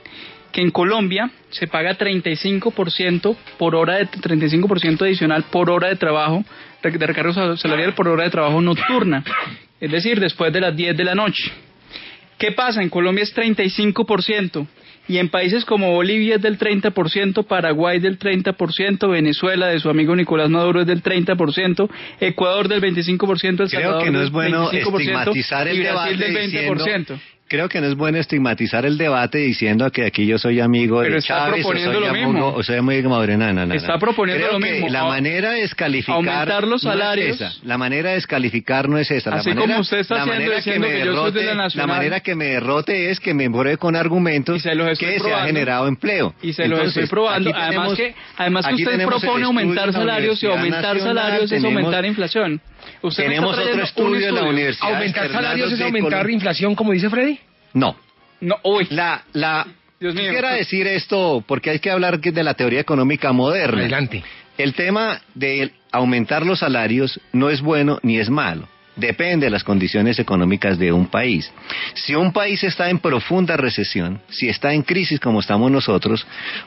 en Colombia se paga 35% por hora de 35% adicional por hora de trabajo, de recargo salarial por hora de trabajo nocturna, es decir, después de las 10 de la noche. ¿Qué pasa? En Colombia es 35%, y en países como Bolivia es del 30%, Paraguay del 30%, Venezuela de su amigo Nicolás Maduro es del 30%, Ecuador del 25%, El Salvador del 25%, creo que no es bueno estigmatizar el debate del 20%. Creo que no es bueno estigmatizar el debate diciendo que aquí yo soy amigo de Chávez o soy amigo de Maduro. Está proponiendo creo lo mismo. Que la manera de descalificar aumentar los salarios. No es esa. La manera de descalificar no es esa. Así como usted está haciendo diciendo que yo soy de la Nacional. La manera que me derrote es que me pruebe con argumentos que se ha generado empleo. Y se los estoy probando. Además que usted propone aumentar salarios y aumentar salarios es aumentar inflación. Tenemos otro estudio en la universidad. ¿Aumentar salarios es aumentar inflación, como dice Freddy? No. No, uy. Dios mío. Quisiera decir esto porque hay que hablar de la teoría económica moderna. Adelante. El tema de aumentar los salarios no es bueno ni es malo. Depende de las condiciones económicas de un país. Si un país está en profunda recesión, si está en crisis como estamos nosotros,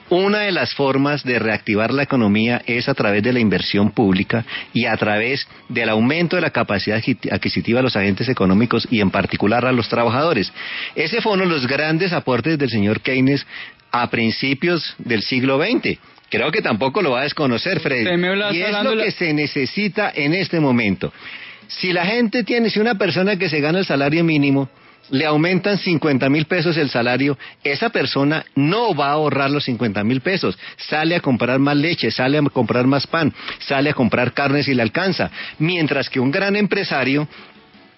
una de las formas de reactivar la economía es a través de la inversión pública y a través del aumento de la capacidad adquisitiva de los agentes económicos y en particular a los trabajadores. Ese fue uno de los grandes aportes del señor Keynes a principios del siglo XX. Creo que tampoco lo va a desconocer, Freddy. Y es lo que se necesita en este momento. Si una persona que se gana el salario mínimo, le aumentan 50,000 pesos el salario, esa persona no va a ahorrar los 50,000 pesos, sale a comprar más leche, sale a comprar más pan, sale a comprar carne si le alcanza, mientras que un gran empresario,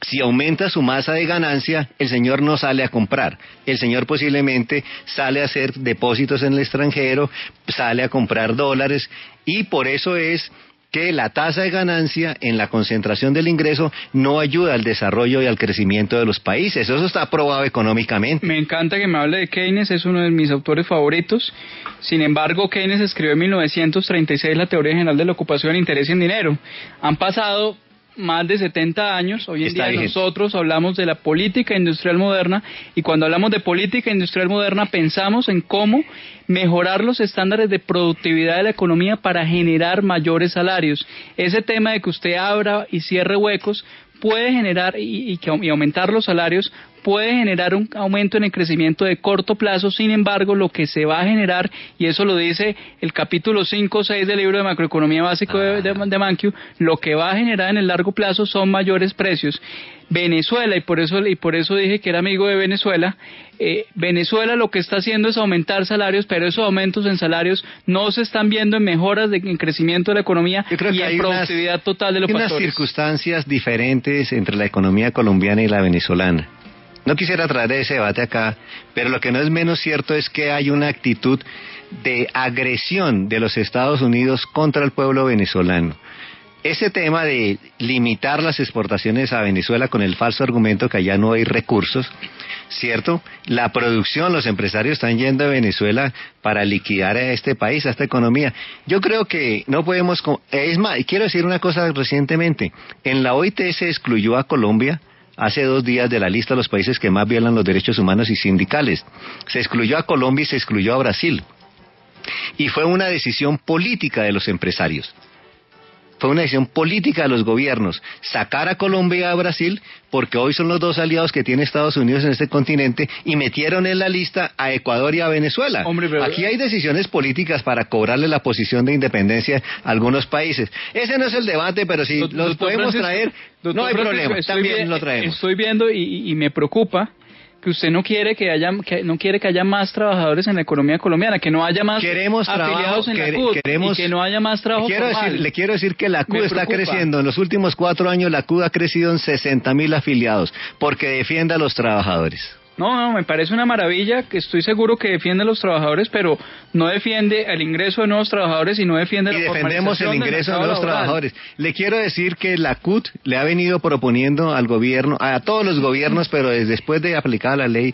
si aumenta su masa de ganancia, el señor no sale a comprar. El señor posiblemente sale a hacer depósitos en el extranjero, sale a comprar dólares, y por eso es que la tasa de ganancia en la concentración del ingreso no ayuda al desarrollo y al crecimiento de los países. Eso está probado económicamente. Me encanta que me hable de Keynes, es uno de mis autores favoritos. Sin embargo, Keynes escribió en 1936 la teoría general de la ocupación, interés y en dinero. Han pasado más de 70 años, hoy en día nosotros hablamos de la política industrial moderna, y cuando hablamos de política industrial moderna pensamos en cómo mejorar los estándares de productividad de la economía para generar mayores salarios. Ese tema de que usted abra y cierre huecos puede generar y aumentar los salarios puede generar un aumento en el crecimiento de corto plazo. Sin embargo, lo que se va a generar, y eso lo dice el capítulo 5 o 6 del libro de macroeconomía básico de Mankiw, lo que va a generar en el largo plazo son mayores precios. Venezuela, y por eso dije que era amigo de Venezuela, Venezuela lo que está haciendo es aumentar salarios, pero esos aumentos en salarios no se están viendo en mejoras en crecimiento de la economía y en productividad total de los factores. Hay unas circunstancias diferentes entre la economía colombiana y la venezolana. No quisiera traer ese debate acá, pero lo que no es menos cierto es que hay una actitud de agresión de los Estados Unidos contra el pueblo venezolano. Ese tema de limitar las exportaciones a Venezuela con el falso argumento que allá no hay recursos, ¿cierto? La producción, los empresarios están yendo a Venezuela para liquidar a este país, a esta economía. Yo creo que no podemos... Es más, quiero decir una cosa recientemente. En la OIT se excluyó a Colombia hace 2 días de la lista de los países que más violan los derechos humanos y sindicales. Se excluyó a Colombia y se excluyó a Brasil. Y fue una decisión política de los empresarios. Fue una decisión política de los gobiernos, sacar a Colombia y a Brasil, porque hoy son los 2 aliados que tiene Estados Unidos en este continente, y metieron en la lista a Ecuador y a Venezuela. Aquí hay decisiones políticas para cobrarle la posición de independencia a algunos países. Ese no es el debate, pero si los podemos traer, no hay problema, también lo traemos. Estoy viendo y me preocupa que usted no quiere que haya más trabajadores en la economía colombiana, que no haya más afiliados en la CUT, y que no haya más trabajo formal. Le quiero decir que la CUT está creciendo. En los últimos 4 años la CUT ha crecido en 60,000 afiliados, porque defiende a los trabajadores. No, me parece una maravilla, que estoy seguro que defiende a los trabajadores, pero no defiende el ingreso de nuevos trabajadores y no defiende la formalización. Y defendemos el ingreso de nuevos trabajadores. Le quiero decir que la CUT le ha venido proponiendo al gobierno, a todos los gobiernos, pero después de aplicada la ley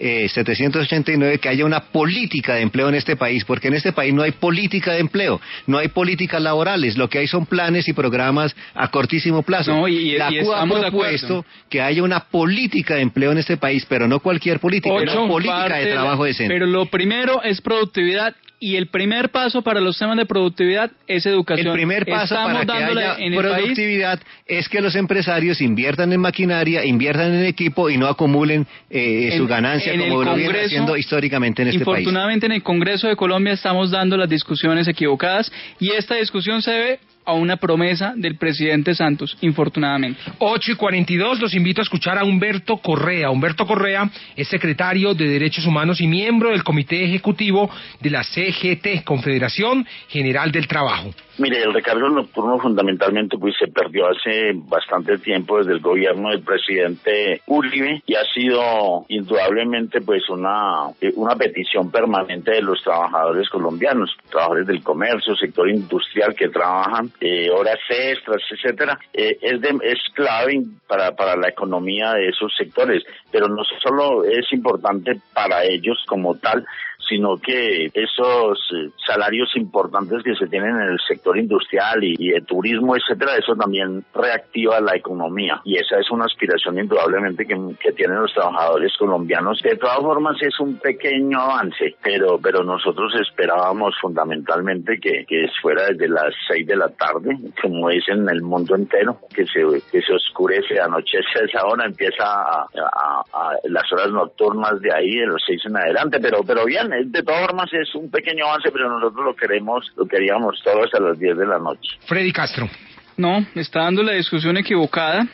789, que haya una política de empleo en este país, porque en este país no hay política de empleo, no hay políticas laborales, lo que hay son planes y programas a cortísimo plazo. La CUT ha propuesto que haya una política de empleo en este país, pero no cualquier política, una política de trabajo decente. Pero lo primero es productividad, y el primer paso para los temas de productividad es educación. El primer paso para que haya productividad es que los empresarios inviertan en maquinaria, inviertan en equipo y no acumulen su ganancia como lo vienen haciendo históricamente en este país. Infortunadamente en el Congreso de Colombia estamos dando las discusiones equivocadas, y esta discusión se debe a una promesa del presidente Santos, infortunadamente. 8:42, los invito a escuchar a Humberto Correa. Humberto Correa es secretario de Derechos Humanos y miembro del Comité Ejecutivo de la CGT, Confederación General del Trabajo. Mire, el recargo nocturno fundamentalmente pues se perdió hace bastante tiempo desde el gobierno del presidente Uribe y ha sido indudablemente pues una petición permanente de los trabajadores colombianos, trabajadores del comercio, sector industrial que trabajan horas extras, etcétera. Es clave para la economía de esos sectores, pero no solo es importante para ellos como tal, sino que esos salarios importantes que se tienen en el sector industrial y de turismo, etcétera, eso también reactiva la economía y esa es una aspiración indudablemente que tienen los trabajadores colombianos. De todas formas es un pequeño avance, pero nosotros esperábamos fundamentalmente que fuera desde las 6 de la tarde, como es en el mundo entero, que se oscurece, anochece a esa hora, empieza a las horas nocturnas de ahí, de los 6 en adelante, pero bien, de todas formas es un pequeño avance, pero nosotros lo queríamos todo hasta las 10 de la noche. Freddy Castro. No, está dando la discusión equivocada.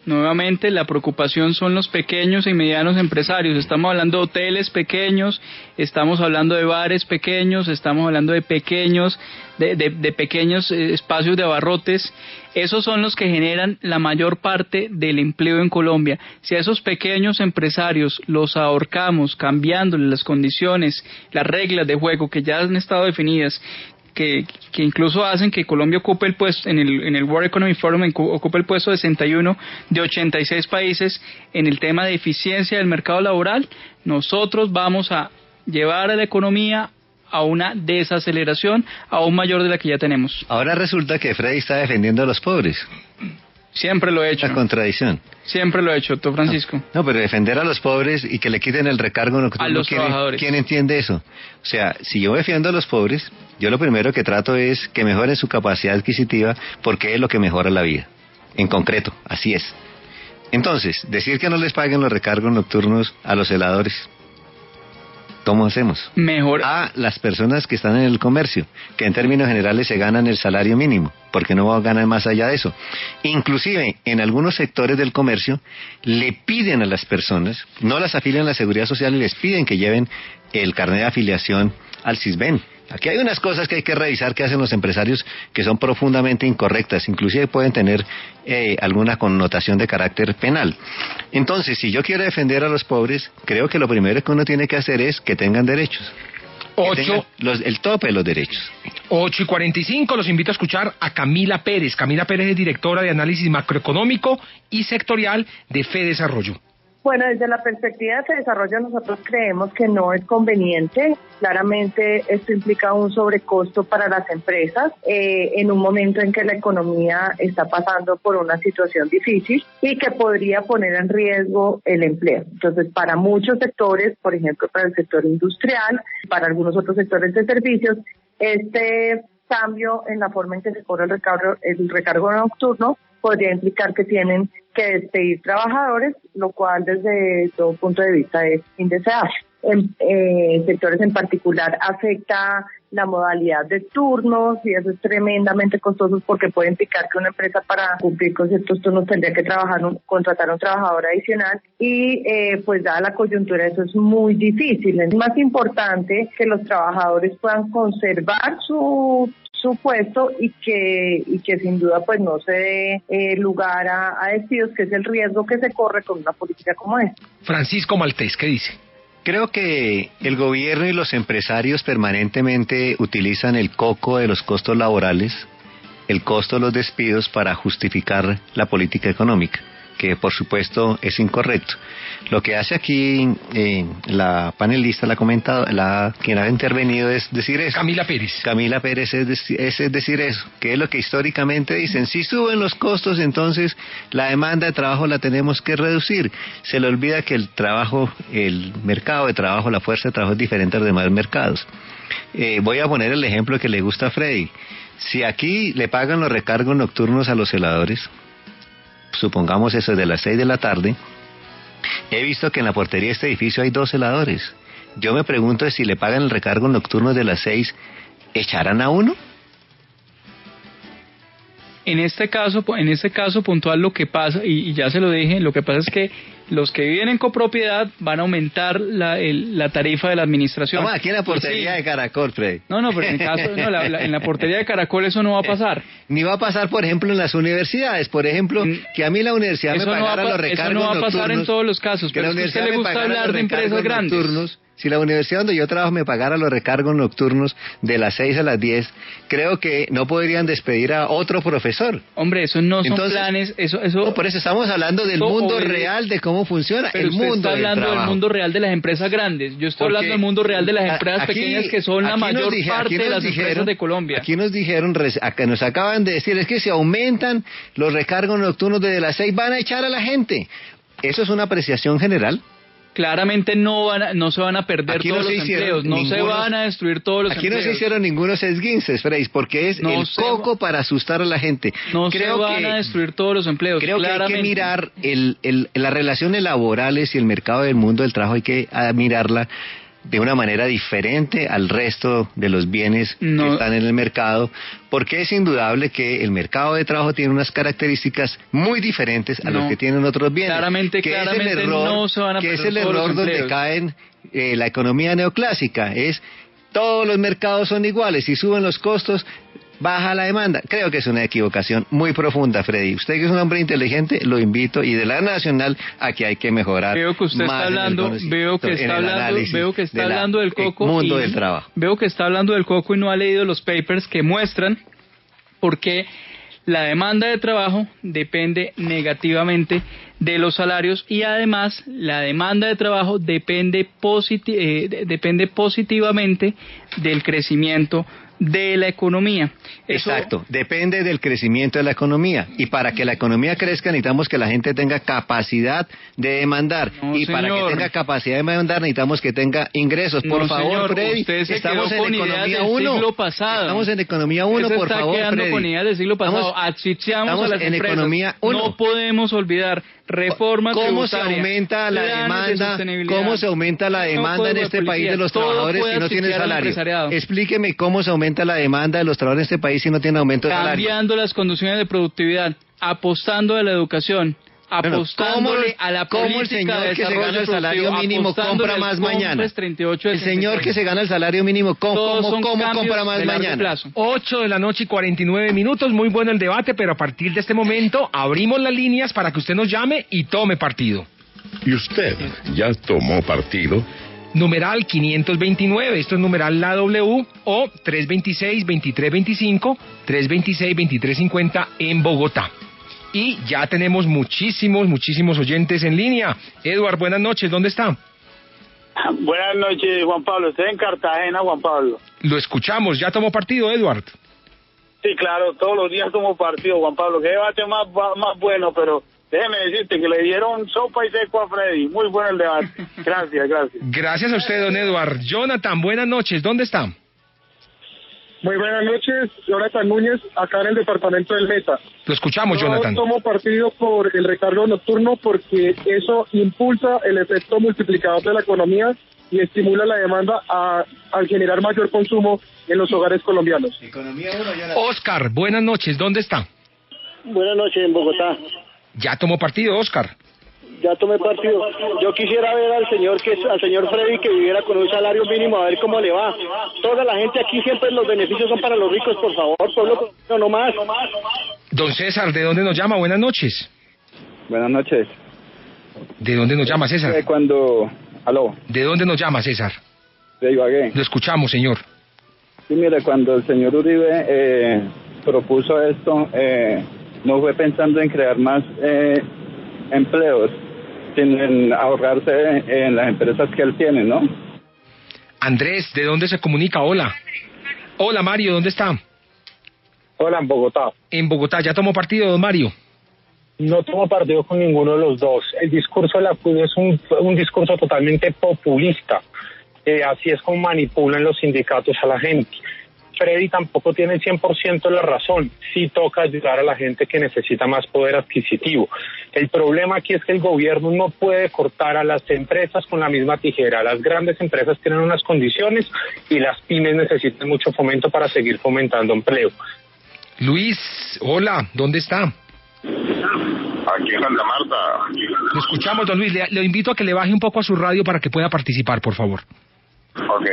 Nuevamente, la preocupación son los pequeños y medianos empresarios. Estamos hablando de hoteles pequeños, estamos hablando de bares pequeños, estamos hablando de pequeños espacios de abarrotes. Esos son los que generan la mayor parte del empleo en Colombia. Si a esos pequeños empresarios los ahorcamos cambiándoles las condiciones, las reglas de juego que ya han estado definidas, que incluso hacen que Colombia ocupe el puesto en el World Economic Forum, ocupe el puesto 61 de 86 países en el tema de eficiencia del mercado laboral, nosotros vamos a llevar a la economía a una desaceleración aún mayor de la que ya tenemos. Ahora resulta que Freddy está defendiendo a los pobres. Siempre lo he hecho. La contradicción. Siempre lo he hecho, tú, Francisco. No, pero defender a los pobres y que le quiten el recargo nocturno. A los trabajadores. ¿Quién entiende eso? O sea, si yo defiendo a los pobres, yo lo primero que trato es que mejoren su capacidad adquisitiva porque es lo que mejora la vida. En concreto, así es. Entonces, decir que no les paguen los recargos nocturnos a los celadores, ¿cómo hacemos? Mejor a las personas que están en el comercio, que en términos generales se ganan el salario mínimo, porque no ganan más allá de eso. Inclusive, en algunos sectores del comercio, le piden a las personas, no las afilian a la Seguridad Social y les piden que lleven el carnet de afiliación al Sisbén. Aquí hay unas cosas que hay que revisar que hacen los empresarios que son profundamente incorrectas, inclusive pueden tener alguna connotación de carácter penal. Entonces, si yo quiero defender a los pobres, creo que lo primero que uno tiene que hacer es que tengan derechos. El tope de los derechos. 8:45, los invito a escuchar a Camila Pérez. Camila Pérez es directora de análisis macroeconómico y sectorial de FEDesarrollo. Bueno, desde la perspectiva de desarrollo nosotros creemos que no es conveniente. Claramente esto implica un sobrecosto para las empresas en un momento en que la economía está pasando por una situación difícil y que podría poner en riesgo el empleo. Entonces, para muchos sectores, por ejemplo, para el sector industrial, para algunos otros sectores de servicios, este cambio en la forma en que se cobra el recargo nocturno podría implicar que tienen que despedir trabajadores, lo cual desde todo punto de vista es indeseable. En sectores en particular afecta la modalidad de turnos y eso es tremendamente costoso porque puede implicar que una empresa para cumplir con ciertos turnos tendría que contratar a un trabajador adicional y pues dada la coyuntura eso es muy difícil. Es más importante que los trabajadores puedan conservar su puesto y que sin duda pues no se dé lugar a despidos, que es el riesgo que se corre con una política como esta. Francisco Maltés, ¿qué dice? Creo que el gobierno y los empresarios permanentemente utilizan el coco de los costos laborales, el costo de los despidos para justificar la política económica, que por supuesto es incorrecto. Lo que hace aquí la panelista, quien ha intervenido es decir eso. Camila Pérez. Camila Pérez es decir eso, que es lo que históricamente dicen. Si suben los costos, entonces la demanda de trabajo la tenemos que reducir. Se le olvida que el mercado de trabajo, la fuerza de trabajo es diferente a los demás mercados. Voy a poner el ejemplo que le gusta a Freddy. Si aquí le pagan los recargos nocturnos a los celadores, supongamos eso de las 6 de la tarde, he visto que en la portería de este edificio hay 2 celadores. Yo me pregunto si le pagan el recargo nocturno de las 6, ¿echarán a uno? En este caso puntual lo que pasa, y ya se lo dije, lo que pasa es que los que viven en copropiedad van a aumentar la tarifa de la administración. Vamos, aquí en la portería de Caracol, Freddy. No, pero en el caso, en la portería de Caracol eso no va a pasar. Ni va a pasar, por ejemplo, en las universidades. Por ejemplo, que a mí la universidad me pagara los recargos nocturnos. Eso no va a pasar en todos los casos, pero es que a usted le gusta hablar de empresas grandes. Si la universidad donde yo trabajo me pagara los recargos nocturnos de las 6 a las 10, creo que no podrían despedir a otro profesor. Hombre, eso no son planes, eso... No, por eso estamos hablando del mundo real, de cómo funciona el mundo del trabajo. Pero usted está hablando del mundo real de las empresas grandes. Yo estoy hablando del mundo real de las empresas pequeñas, que son la mayor parte de las empresas de Colombia. Aquí nos dijeron, nos acaban de decir, es que si aumentan los recargos nocturnos desde las 6, van a echar a la gente. ¿Eso es una apreciación general? Claramente no se van a perder aquí todos los empleos, no se van a destruir todos los empleos. Aquí no se hicieron ningunos esguinces, Frey, porque es el coco para asustar a la gente. No se van a destruir todos los empleos, creo claramente. Que hay que mirar las relaciones laborales y el mercado del mundo del trabajo, hay que mirarla de una manera diferente al resto de los bienes que están en el mercado, porque es indudable que el mercado de trabajo tiene unas características muy diferentes a los que tienen otros bienes. Claramente no se van a perder todos los empleos. Que es el error donde caen la economía neoclásica, es todos los mercados son iguales, si suben los costos, baja la demanda. Creo que es una equivocación muy profunda, Freddy. Usted que es un hombre inteligente, lo invito, y de la nacional, a que hay que mejorar. Veo que usted está hablando, veo que está hablando del coco, mundo del trabajo. Veo que está hablando del coco y no ha leído los papers que muestran por qué la demanda de trabajo depende negativamente de los salarios, y además la demanda de trabajo depende positivamente del crecimiento de la economía. Exacto, depende del crecimiento de la economía, y para que la economía crezca necesitamos que la gente tenga capacidad de demandar, para que tenga capacidad de demandar necesitamos que tenga ingresos. Por favor, Freddy, estamos en economía 1. Estamos en economía 1, por favor, Freddy. Con ideas del siglo pasado. Asfixiamos a las empresas. Economía 1. No podemos olvidar reformas tributarias. ¿Cómo se aumenta la demanda? ¿Cómo se aumenta la demanda en este país de los trabajadores si no tienen salario? Explíqueme cómo se aumenta la demanda de los trabajadores en este país si no tienen aumento de salario. Cambiando las condiciones de productividad, apostando a la educación, apostándole a la política de desarrollo productivo. ¿Cómo el señor que se gana el salario mínimo compra más mañana? El señor que se gana el salario mínimo, ¿cómo compra más mañana? 8:49 p.m. Muy bueno el debate, pero a partir de este momento abrimos las líneas para que usted nos llame y tome partido. ¿Y usted ya tomó partido? Numeral 529, esto es numeral la W, o 326-2325, 326-2350 en Bogotá. Y ya tenemos muchísimos oyentes en línea. Edward, buenas noches, ¿dónde está? Buenas noches, Juan Pablo, estoy en Cartagena, Juan Pablo. Lo escuchamos, ¿ya tomó partido, Edward? Sí, claro, todos los días tomo partido, Juan Pablo. Qué debate más bueno, pero déjeme decirte que le dieron sopa y seco a Freddy. Muy bueno el debate. Gracias. Gracias a usted, don Edward. Jonathan, buenas noches, ¿dónde está? Muy buenas noches, Jonathan Núñez, acá en el departamento del Meta. Lo escuchamos, Jonathan. Yo tomo partido por el recargo nocturno porque eso impulsa el efecto multiplicador de la economía y estimula la demanda al generar mayor consumo en los hogares colombianos. Oscar, buenas noches, ¿dónde está? Buenas noches, en Bogotá. ¿Ya tomó partido, Oscar? Ya tomé partido. Yo quisiera ver al señor Freddy que viviera con un salario mínimo, a ver cómo le va. Toda la gente aquí siempre los beneficios son para los ricos, por favor, pueblo, no más. Don César, ¿de dónde nos llama? Buenas noches. Buenas noches. ¿De dónde nos llama, César? ¿Aló? ¿De dónde nos llama, César? De Ibagué. Lo escuchamos, señor. Sí, mire, cuando el señor Uribe propuso esto, no fue pensando en crear más empleos, sino en ahorrarse en las empresas que él tiene, ¿no? Andrés, ¿de dónde se comunica? Hola. Hola, Mario, ¿dónde está? Hola, en Bogotá. En Bogotá, ¿ya tomó partido, don Mario? No tomo partido con ninguno de los dos. El discurso de la CUD es un discurso totalmente populista. Así es como manipulan los sindicatos a la gente. Freddy tampoco tiene el 100% la razón. Sí toca ayudar a la gente que necesita más poder adquisitivo. El problema aquí es que el gobierno no puede cortar a las empresas con la misma tijera. Las grandes empresas tienen unas condiciones y las pymes necesitan mucho fomento para seguir fomentando empleo. Luis, hola, ¿dónde está? Aquí en Santa Marta. Lo escuchamos, don Luis. Le invito a que le baje un poco a su radio para que pueda participar, por favor. Ok.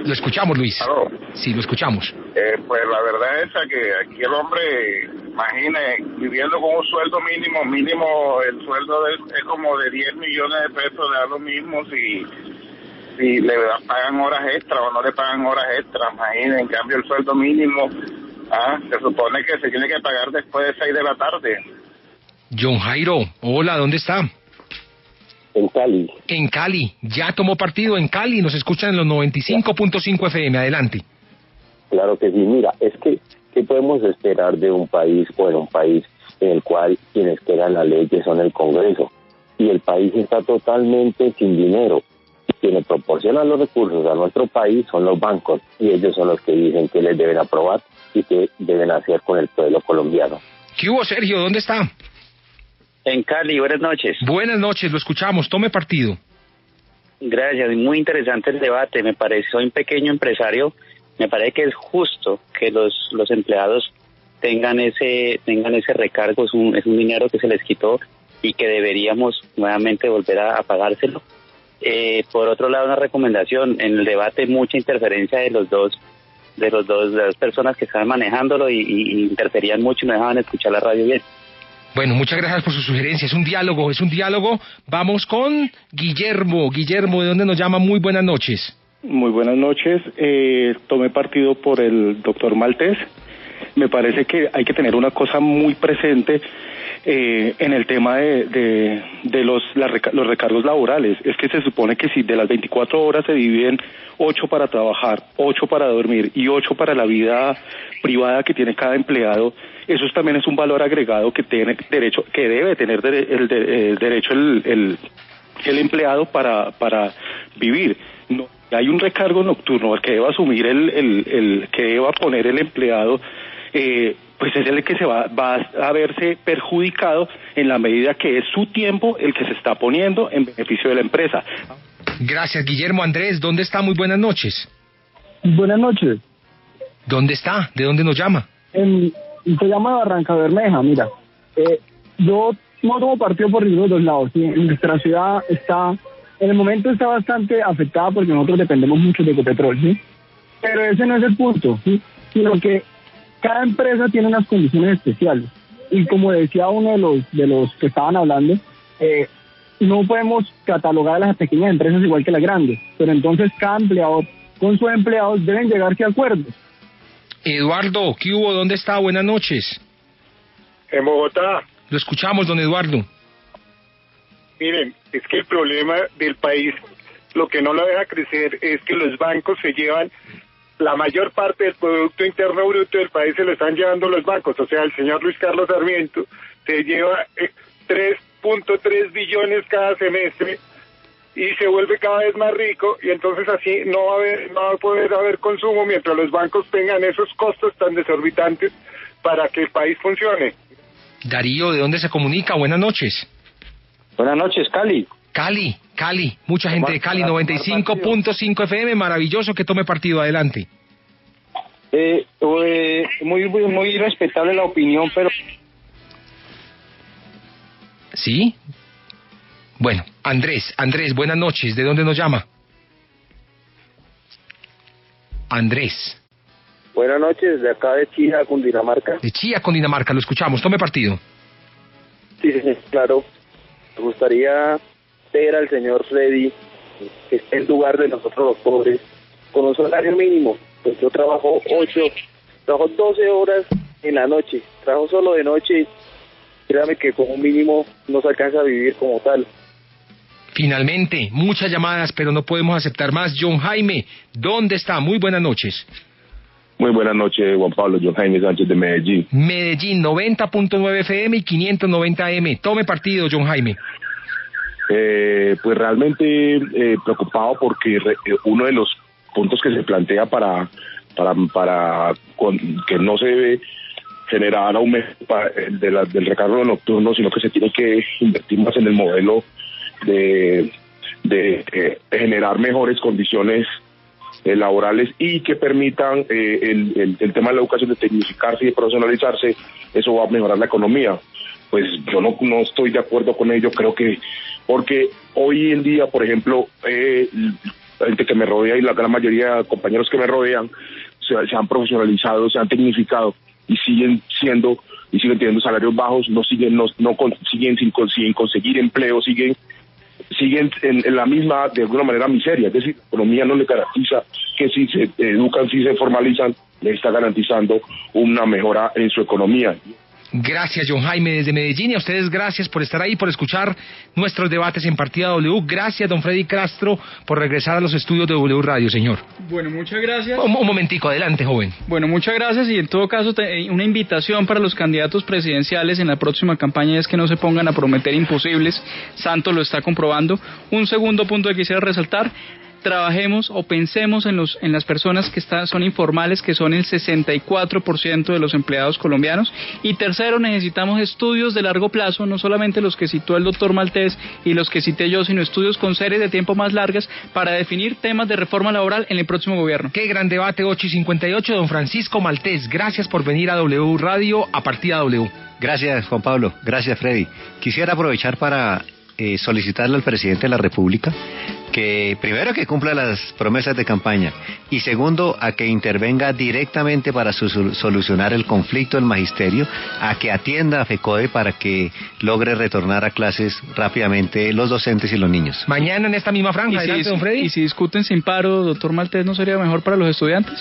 Lo escuchamos, Luis. ¿Aló? Sí, lo escuchamos. Pues la verdad es que aquí el hombre, imagine, viviendo con un sueldo mínimo, el sueldo es como de 10 millones de pesos, le da lo mismo si le pagan horas extra o no le pagan horas extra, imagine, en cambio el sueldo mínimo, se supone que se tiene que pagar después de 6 de la tarde. John Jairo, hola, ¿dónde está? En Cali. En Cali, ya tomó partido en Cali, nos escuchan en los 95.5 FM, adelante. Claro que sí, mira, es que ¿qué podemos esperar de un país en un país en el cual quienes crean la ley son el Congreso? Y el país está totalmente sin dinero. Quienes proporcionan los recursos a nuestro país son los bancos y ellos son los que dicen que les deben aprobar y qué deben hacer con el pueblo colombiano. ¿Qué hubo, Sergio? ¿Dónde está? En Cali, buenas noches. Buenas noches, lo escuchamos, tome partido. Gracias, muy interesante el debate, me parece, soy un pequeño empresario, me parece que es justo que los empleados tengan ese recargo, es un dinero que se les quitó y que deberíamos nuevamente volver a pagárselo. Por otro lado, una recomendación, en el debate mucha interferencia de las dos personas que estaban manejándolo y interferían mucho y no dejaban escuchar la radio bien. Bueno, muchas gracias por su sugerencia. Es un diálogo. Vamos con Guillermo. Guillermo, ¿de dónde nos llama? Muy buenas noches. Muy buenas noches. Tomé partido por el doctor Maltés. Me parece que hay que tener una cosa muy presente en el tema de los recargos laborales. Es que se supone que si de las 24 horas se dividen 8 para trabajar, 8 para dormir y 8 para la vida privada que tiene cada empleado, eso también es un valor agregado que tiene derecho, que debe tener el derecho el empleado para vivir. No hay un recargo nocturno que deba asumir el que deba poner el empleado, pues es el que se va a verse perjudicado en la medida que es su tiempo el que se está poniendo en beneficio de la empresa. Gracias, Guillermo. Andrés, ¿dónde está? Muy buenas noches. Buenas noches. ¿Dónde está? ¿De dónde nos llama? Se llama Barranca Bermeja, mira. Yo no tomo partido por ninguno de los lados. ¿Sí? Nuestra ciudad en el momento está bastante afectada porque nosotros dependemos mucho de Ecopetrol, ¿sí? Pero ese no es el punto, ¿sí? Sino que cada empresa tiene unas condiciones especiales. Y como decía uno de los que estaban hablando, no podemos catalogar a las pequeñas empresas igual que las grandes. Pero entonces cada empleador con sus empleados deben llegarse a acuerdos. Eduardo, ¿qué hubo? ¿Dónde está? Buenas noches. En Bogotá. Lo escuchamos, don Eduardo. Miren, es que el problema del país, lo que no lo deja crecer, es que los bancos se llevan la mayor parte del Producto Interno Bruto del país, se lo están llevando los bancos. O sea, el señor Luis Carlos Sarmiento se lleva 3.3 billones cada semestre y se vuelve cada vez más rico, y entonces así no va a poder haber consumo mientras los bancos tengan esos costos tan desorbitantes para que el país funcione. Darío, ¿de dónde se comunica? Buenas noches. Buenas noches, Cali. Cali, mucha gente de Cali, 95.5 FM, maravilloso que tome partido, adelante. Muy respetable la opinión, pero... ¿Sí? Bueno, Andrés, buenas noches, ¿de dónde nos llama? Andrés. Buenas noches, de acá de Chía, Cundinamarca. De Chía, Cundinamarca, lo escuchamos, tome partido. Sí, claro. Me gustaría ver al señor Freddy, que esté en lugar de nosotros los pobres, con un salario mínimo. Pues yo trabajo 12 horas en la noche, trabajo solo de noche, créame que con un mínimo no se alcanza a vivir como tal. Finalmente, muchas llamadas, pero no podemos aceptar más. John Jaime, ¿dónde está? Muy buenas noches. Muy buenas noches, Juan Pablo. John Jaime Sánchez de Medellín. Medellín, 90.9 FM y 590 AM. Tome partido, John Jaime. Pues realmente preocupado porque uno de los puntos que se plantea para que no se debe generar aumento del recargo nocturno, sino que se tiene que invertir más en el modelo de generar mejores condiciones laborales y que permitan el tema de la educación de tecnificarse y de profesionalizarse. Eso va a mejorar la economía. Pues yo no estoy de acuerdo con ello, creo que porque hoy en día, por ejemplo, la gente que me rodea y la gran mayoría de compañeros que me rodean se han profesionalizado, se han tecnificado y siguen teniendo salarios bajos, siguen sin conseguir empleo, siguen en la misma, de alguna manera, miseria. Es decir, la economía no le garantiza que si se educan, si se formalizan, le está garantizando una mejora en su economía. Gracias, John Jaime, desde Medellín, y a ustedes gracias por estar ahí, por escuchar nuestros debates en Partida W. Gracias, don Freddy Castro, por regresar a los estudios de W Radio, señor. Bueno, muchas gracias. Un momentico, adelante, joven. Bueno, muchas gracias, y en todo caso, una invitación para los candidatos presidenciales en la próxima campaña es que no se pongan a prometer imposibles. Santos lo está comprobando. Un segundo punto que quisiera resaltar: trabajemos o pensemos en las personas que son informales, que son el 64% de los empleados colombianos. Y tercero, necesitamos estudios de largo plazo, no solamente los que citó el doctor Maltés y los que cité yo, sino estudios con series de tiempo más largas para definir temas de reforma laboral en el próximo gobierno. Qué gran debate, 8:58, don Francisco Maltés. Gracias por venir a W Radio, a Partida W. Gracias, Juan Pablo. Gracias, Freddy. Quisiera aprovechar para solicitarle al presidente de la República que primero que cumpla las promesas de campaña y segundo a que intervenga directamente para solucionar el conflicto del magisterio, a que atienda a FECODE para que logre retornar a clases rápidamente los docentes y los niños. Mañana en esta misma franja, adelante, don Freddy. Y si discuten sin paro, doctor Maltés, ¿no sería mejor para los estudiantes?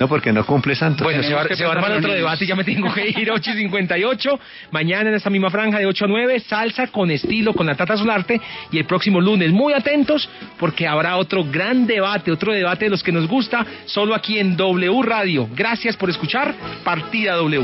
No, porque no cumple Santos. Bueno, se va a armar otro debate y ya me tengo que ir. 8:58. Mañana en esta misma franja de 8 a 9, salsa con estilo con la Tata Solarte. Y el próximo lunes, muy atentos, porque habrá otro gran debate, otro debate de los que nos gusta, solo aquí en W Radio. Gracias por escuchar Partida W.